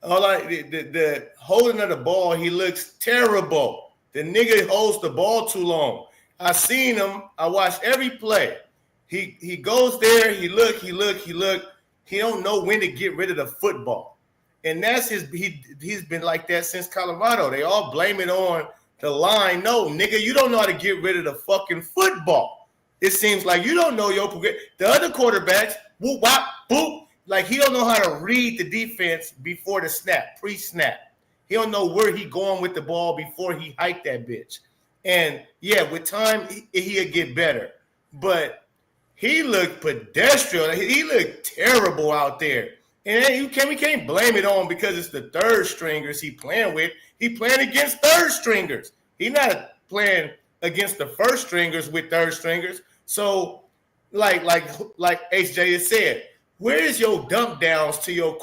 The holding of the ball, he looks terrible. The nigga holds the ball too long. I seen him. I watched every play. He goes there. He look. He don't know when to get rid of the football. And that's he's been like that since Colorado. They all blame it on the line. No, nigga, you don't know how to get rid of the fucking football. It seems like you don't know your progression. The other quarterbacks, whoop, wop, boop, like he don't know how to read the defense before the snap, pre-snap. He don't know where he going with the ball before he hiked that bitch. And yeah, with time, he'll get better. But he looked pedestrian. He looked terrible out there. And we can't blame it on because it's the third stringers he playing with. He playing against third stringers. He not playing against the first stringers with third stringers. So, like HJ has said, Where is your dump downs to your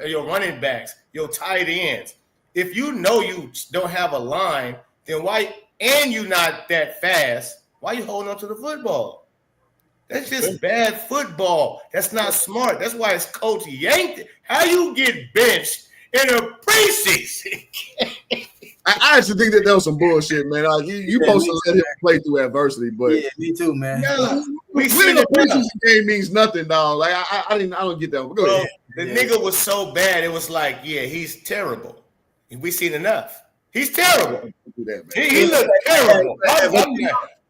your running backs, your tight ends? If you know you don't have a line, then why? And you not that fast. Why you holding on to the football? That's just bad football. That's not smart. That's why it's coach yanked. How you get benched in a preseason? I actually think that was some bullshit, man. Like, you supposed to let him play through adversity, but yeah, me too, man. Nah, we winning seen a preseason game means nothing, dog. Like I don't get that. Go Bro, ahead. the nigga was so bad. It was like, yeah, he's terrible. We seen enough. He's terrible. He looked terrible.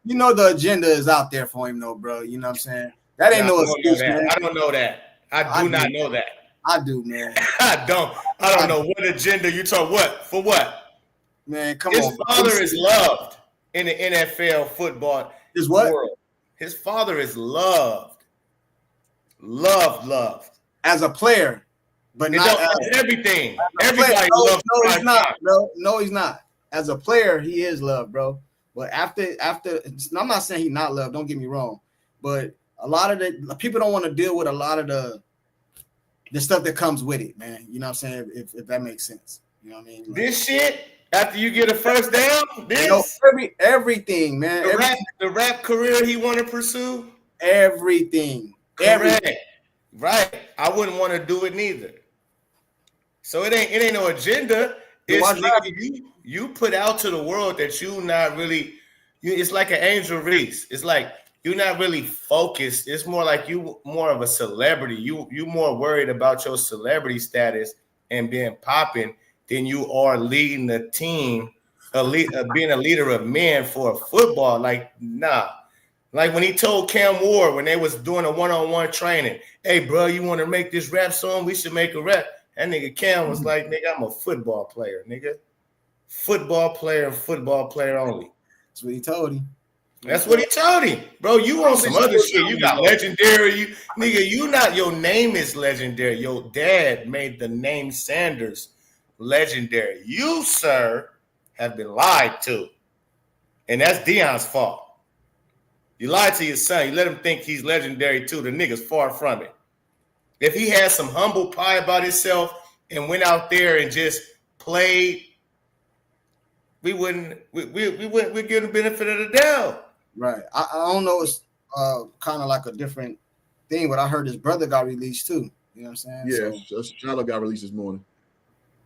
You know the agenda is out there for him, though, bro. You know what I'm saying? That ain't no excuse, man. I don't know that. I do not know that. I do, man. I don't know what agenda you talk. What for? What? Man, come on. His father is loved in the NFL football His what? world. His father is loved. Loved. As a player, but not as everything. Everybody loves him. No, he's not, bro. No, he's not. As a player, he is loved, bro. But after, I'm not saying he's not loved. Don't get me wrong. But a lot of the people don't want to deal with a lot of the stuff that comes with it, man. You know what I'm saying? If that makes sense. You know what I mean? Like, this shit after you get a first down, everything, man. The rap career he want to pursue, everything. Right. I wouldn't want to do it neither. So it ain't no agenda. It's you put out to the world that you not really. It's like an Angel Reese. It's like you're not really focused. It's more like you more of a celebrity. You more worried about your celebrity status and being popping than you are leading the team, being a leader of men for football. Like, nah. Like when he told Cam Ward when they was doing a one-on-one training, hey, bro, you want to make this rap song? We should make a rap. That nigga Cam was like, nigga, I'm a football player, nigga. Football player only. That's what he told him. That's what he told him. Bro, you on some other shit. You got legendary. Your name is legendary. Your dad made the name Sanders legendary. You, sir, have been lied to. And that's Deion's fault. You lied to your son. You let him think he's legendary too. The nigga's far from it. If he had some humble pie about himself and went out there and just played, we wouldn't give the benefit of the doubt. Right. I don't know. It's kind of like a different thing, but I heard his brother got released too. You know what I'm saying? Yeah, Shiloh got released this morning.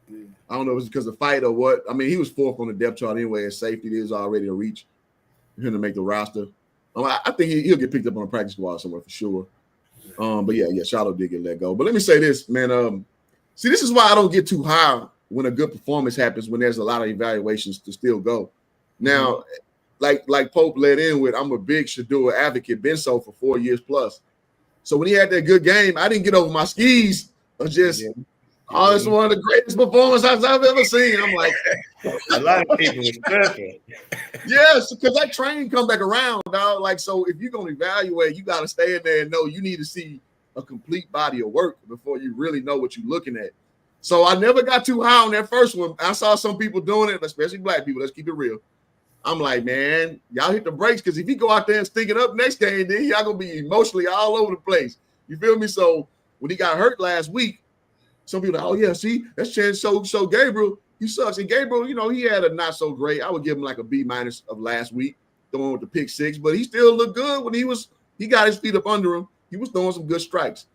Yeah. I don't know if it's because of fight or what. I mean, he was fourth on the depth chart anyway. As safety, it is already a reach for him to make the roster. I think he'll get picked up on a practice squad somewhere for sure. But yeah, Shiloh did get let go. But let me say this, man. See, this is why I don't get too high when a good performance happens, when there's a lot of evaluations to still go. Now, like Pope led in with, I'm a big Shador advocate, been so for 4 years plus. So when he had that good game, I didn't get over my skis of just, oh, it's one of the greatest performances I've ever seen. I'm like, a lot of people expect yes, because that train come back around, dog. Like, so if you're gonna evaluate, you got to stay in there and know you need to see a complete body of work before you really know what you're looking at. So I never got too high on that first one. I saw some people doing it, especially black people. Let's keep it real. I'm like, man, y'all hit the brakes, because if you go out there and stink it up next game, then y'all gonna be emotionally all over the place. You feel me? So when he got hurt last week, some people are like, oh yeah, see, that's chance so Gabriel, he sucks. And Gabriel, he had a not so great. I would give him like a B- of last week, throwing with the pick six, but he still looked good when he got his feet up under him. He was throwing some good strikes.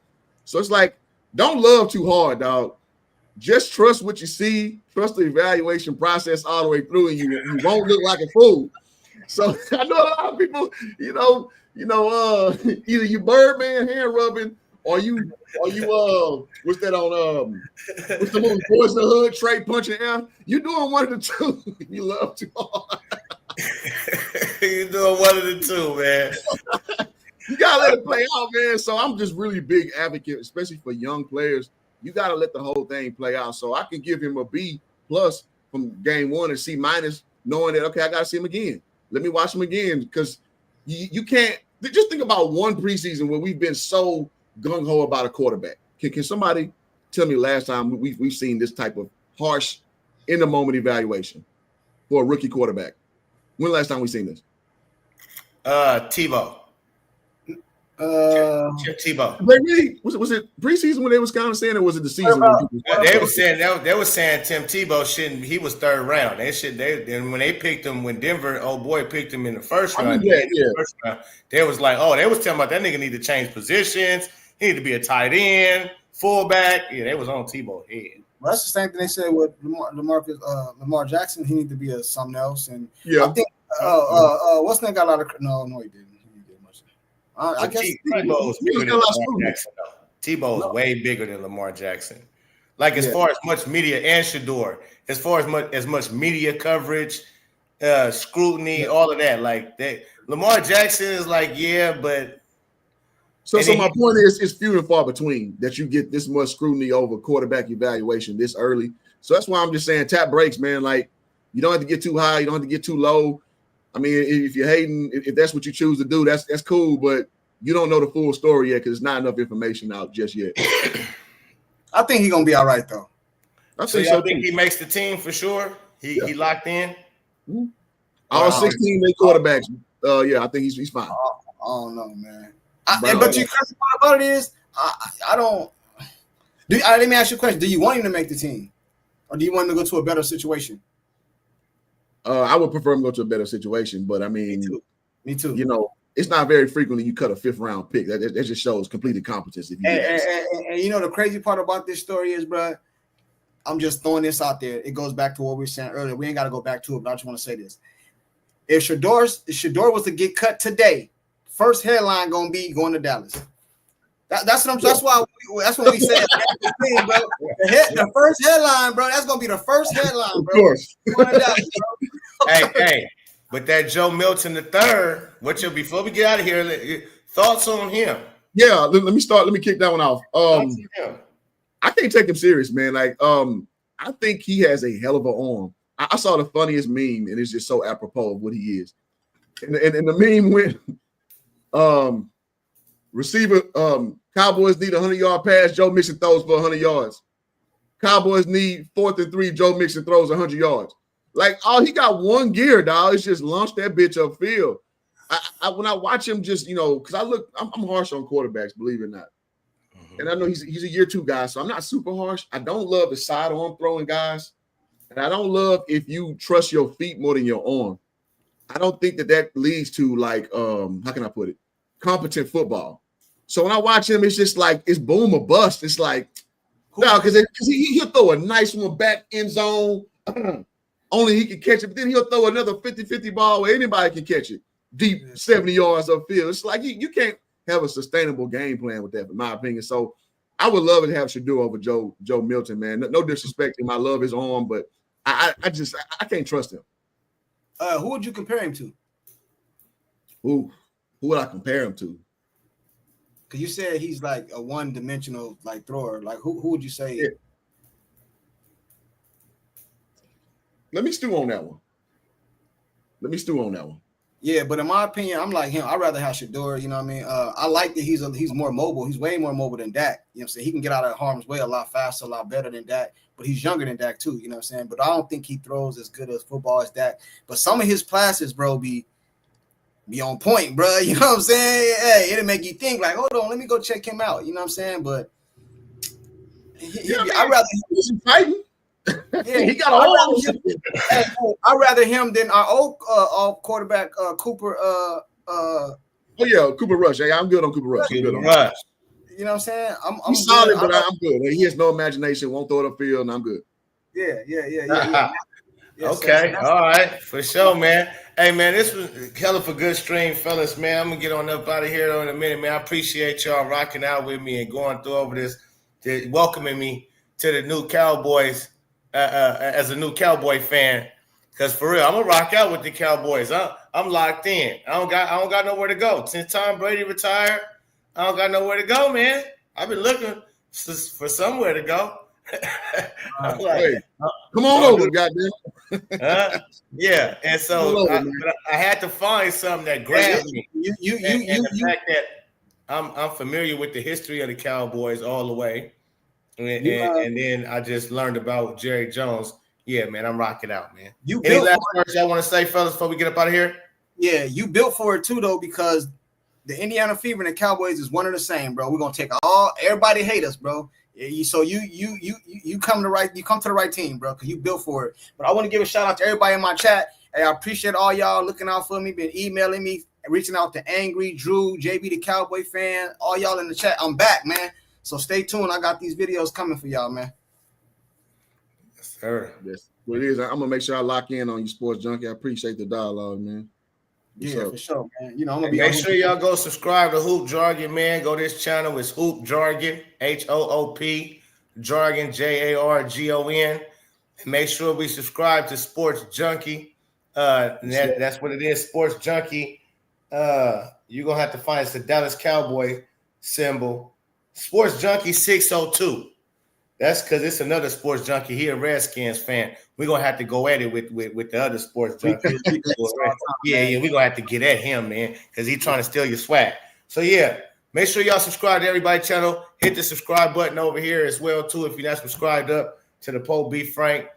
So it's like, don't love too hard, dog. Just trust what you see, trust the evaluation process all the way through, and you won't look like a fool. So I know a lot of people, either you Birdman hand rubbing, or you what's that on what's the movie Boys in the Hood, Trey punching air? You doing one of the two. You love too hard. You doing one of the two, man. You gotta let it play out, man. So I'm just really big advocate, especially for young players. You got to let the whole thing play out. So I can give him a B+ from game one and C-, knowing that, okay, I got to see him again. Let me watch him again, because you can't – just think about one preseason where we've been so gung-ho about a quarterback. Can somebody tell me last time we've seen this type of harsh, in-the-moment evaluation for a rookie quarterback? When the last time we seen this? Tebow. Tim Tebow. Really? Was it preseason when they was kind of saying, or was it the season when people? They were saying Tim Tebow shouldn't. He was third round. And when they picked him, when Denver, old boy, picked him in the first round, first round, they was like, oh, they was telling about that nigga need to change positions. He need to be a tight end, fullback. Yeah, they was on Tebow's head. Well, that's the same thing they said with Lamar Jackson. He need to be something else. And yeah, I think what's that got a lot of no, he didn't. He didn't much. I guess Tebow's bigger than Lamar Jackson. Tebow's way bigger than Lamar Jackson. Like as far as much media and Shador, as far as much media coverage, scrutiny, all of that. Like that, Lamar Jackson is like, but. So my point is, it's few and far between that you get this much scrutiny over quarterback evaluation this early. So that's why I'm just saying tap breaks, man. Like you don't have to get too high, you don't have to get too low. I mean, if you're hating, if that's what you choose to do, that's cool. But you don't know the full story yet because there's not enough information out just yet. I think he's gonna be all right though. I think he makes the team for sure. He locked in. Mm-hmm. All 16 big quarterbacks. I think he's fine. I don't know, man. But you crazy part about it is I don't. Let me ask you a question. Do you want him to make the team, or do you want him to go to a better situation? I would prefer him to go to a better situation, but I mean, me too. You know, it's not very frequently you cut a 5th round pick. That just shows complete incompetence. If you and you know the crazy part about this story is, bro, I'm just throwing this out there. It goes back to what we were saying earlier. We ain't got to go back to it, but I just want to say this: if Shador was to get cut today, first headline gonna be going to Dallas. That's what we said. Bro. The first headline, bro. That's gonna be the first headline, bro. Of course. Going to Dallas, bro. hey, but that Joe Milton III. Before we get out of here, thoughts on him? Yeah, let me kick that one off. I can't take him serious, man. Like, I think he has a hell of an arm. I saw the funniest meme, and it's just so apropos of what he is. And the meme went, receiver, Cowboys need a 100-yard pass. Joe Mixon throws for 100 yards. Cowboys need 4th and 3. Joe Mixon throws 100 yards. Like, he got one gear, dog. It's just launch that bitch upfield. When I watch him, just because I'm harsh on quarterbacks, believe it or not. Mm-hmm. And I know he's a year 2 guy, so I'm not super harsh. I don't love the sidearm throwing guys, and I don't love if you trust your feet more than your arm. I don't think that leads to how can I put it? Competent football. So when I watch him, it's just like it's boom or bust. It's like no, because he'll throw a nice one back end zone. Only he can catch it, but then he'll throw another 50-50 ball where anybody can catch it deep 70 yards upfield. It's like you can't have a sustainable game plan with that, in my opinion. So I would love to have Shador over Joe Milton, man. No disrespect to him. I love his arm, but I can't trust him. Who would you compare him to? Who would I compare him to? Because you said he's like a one-dimensional thrower. Like who would you say? Yeah. Let me stew on that one. Yeah, but in my opinion, I'm like him. I'd rather have Shador. You know what I mean? I like that he's more mobile. He's way more mobile than Dak. You know what I'm saying? He can get out of harm's way a lot faster, a lot better than Dak. But he's younger than Dak too. You know what I'm saying? But I don't think he throws as good as football as Dak. But some of his passes, bro, be on point, bro. You know what I'm saying? Hey, it'll make you think like, hold on, let me go check him out. You know what I'm saying? But I'd rather he's fighting. Yeah, he got I'd rather him than our old quarterback Cooper. Cooper Rush. Hey, I'm good on Cooper Rush. You know what I'm saying? He's solid, but I'm good. He has no imagination. Won't throw it upfield, and I'm good. Yeah. Okay, all right, for sure, man. Hey, man, this was hell of a good stream, fellas, man. I'm gonna get on up out of here in a minute, man. I appreciate y'all rocking out with me and going through over this, welcoming me to the new Cowboys as a new Cowboy fan. Because for real, I'm gonna rock out with the Cowboys. I'm locked in. I don't got nowhere to go. Since Tom Brady retired, I don't got nowhere to go, man. I've been looking for somewhere to go. Hey, come on over, goddamn. Yeah, and so I had to find something that grabbed me. The fact that I'm familiar with the history of the Cowboys all the way, and then I just learned about Jerry Jones. Yeah, man, I'm rocking out, man. Any last words y'all want to say, fellas, before we get up out of here? Yeah, you built for it too, though, because the Indiana Fever and the Cowboys is one and the same, bro. We're gonna take everybody hate us, bro. So you come to the right team, bro, because you built for it. But I want to give a shout out to everybody in my chat. Hey, I appreciate all y'all looking out for me, been emailing me, reaching out to Angry, Drew, JB the Cowboy fan, all y'all in the chat. I'm back, man. So stay tuned. I got these videos coming for y'all, man. Yes, sir. Yes, what it is. I'm gonna make sure I lock in on you, Sports Junkie. I appreciate the dialogue, man. Yeah, for sure, man. You know, I'm gonna be make sure y'all go subscribe to Hoop Jargon, man. Go to this channel. It's Hoop Jargon, HOOP, Jargon, JARGON. And make sure we subscribe to Sports Junkie. That's what it is, Sports Junkie. You're gonna have to find it's the Dallas Cowboy symbol. Sports Junkie 602. That's because it's another Sports Junkie. He a Redskins fan. We're gonna have to go at it with the other Sports Junkie. Yeah, we're gonna have to get at him, man, because he's trying to steal your swag. So yeah, make sure y'all subscribe to everybody's channel. Hit the subscribe button over here as well, too, if you're not subscribed up to the Poe B. Frank.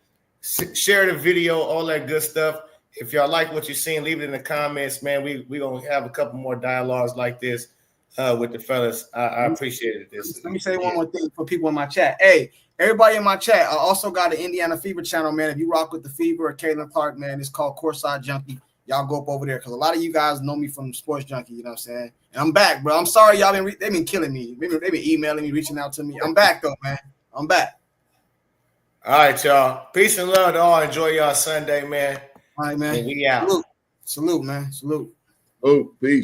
Share the video, all that good stuff. If y'all like what you're seeing, leave it in the comments, man. We gonna have a couple more dialogues like this with the fellas. I appreciate it. Let me say one more thing for people in my chat. Hey, everybody in my chat, I also got an Indiana Fever channel, man. If you rock with the Fever or Caitlin Clark, man, it's called Courtside Junkie. Y'all go up over there because a lot of you guys know me from Sports Junkie, you know what I'm saying? And I'm back, bro. I'm sorry y'all they've been killing me. They've been emailing me, reaching out to me. I'm back, though, man. I'm back. All right, y'all. Peace and love to all. Enjoy y'all Sunday, man. All right, man. And we out. Salute, man. Salute. Oh, peace.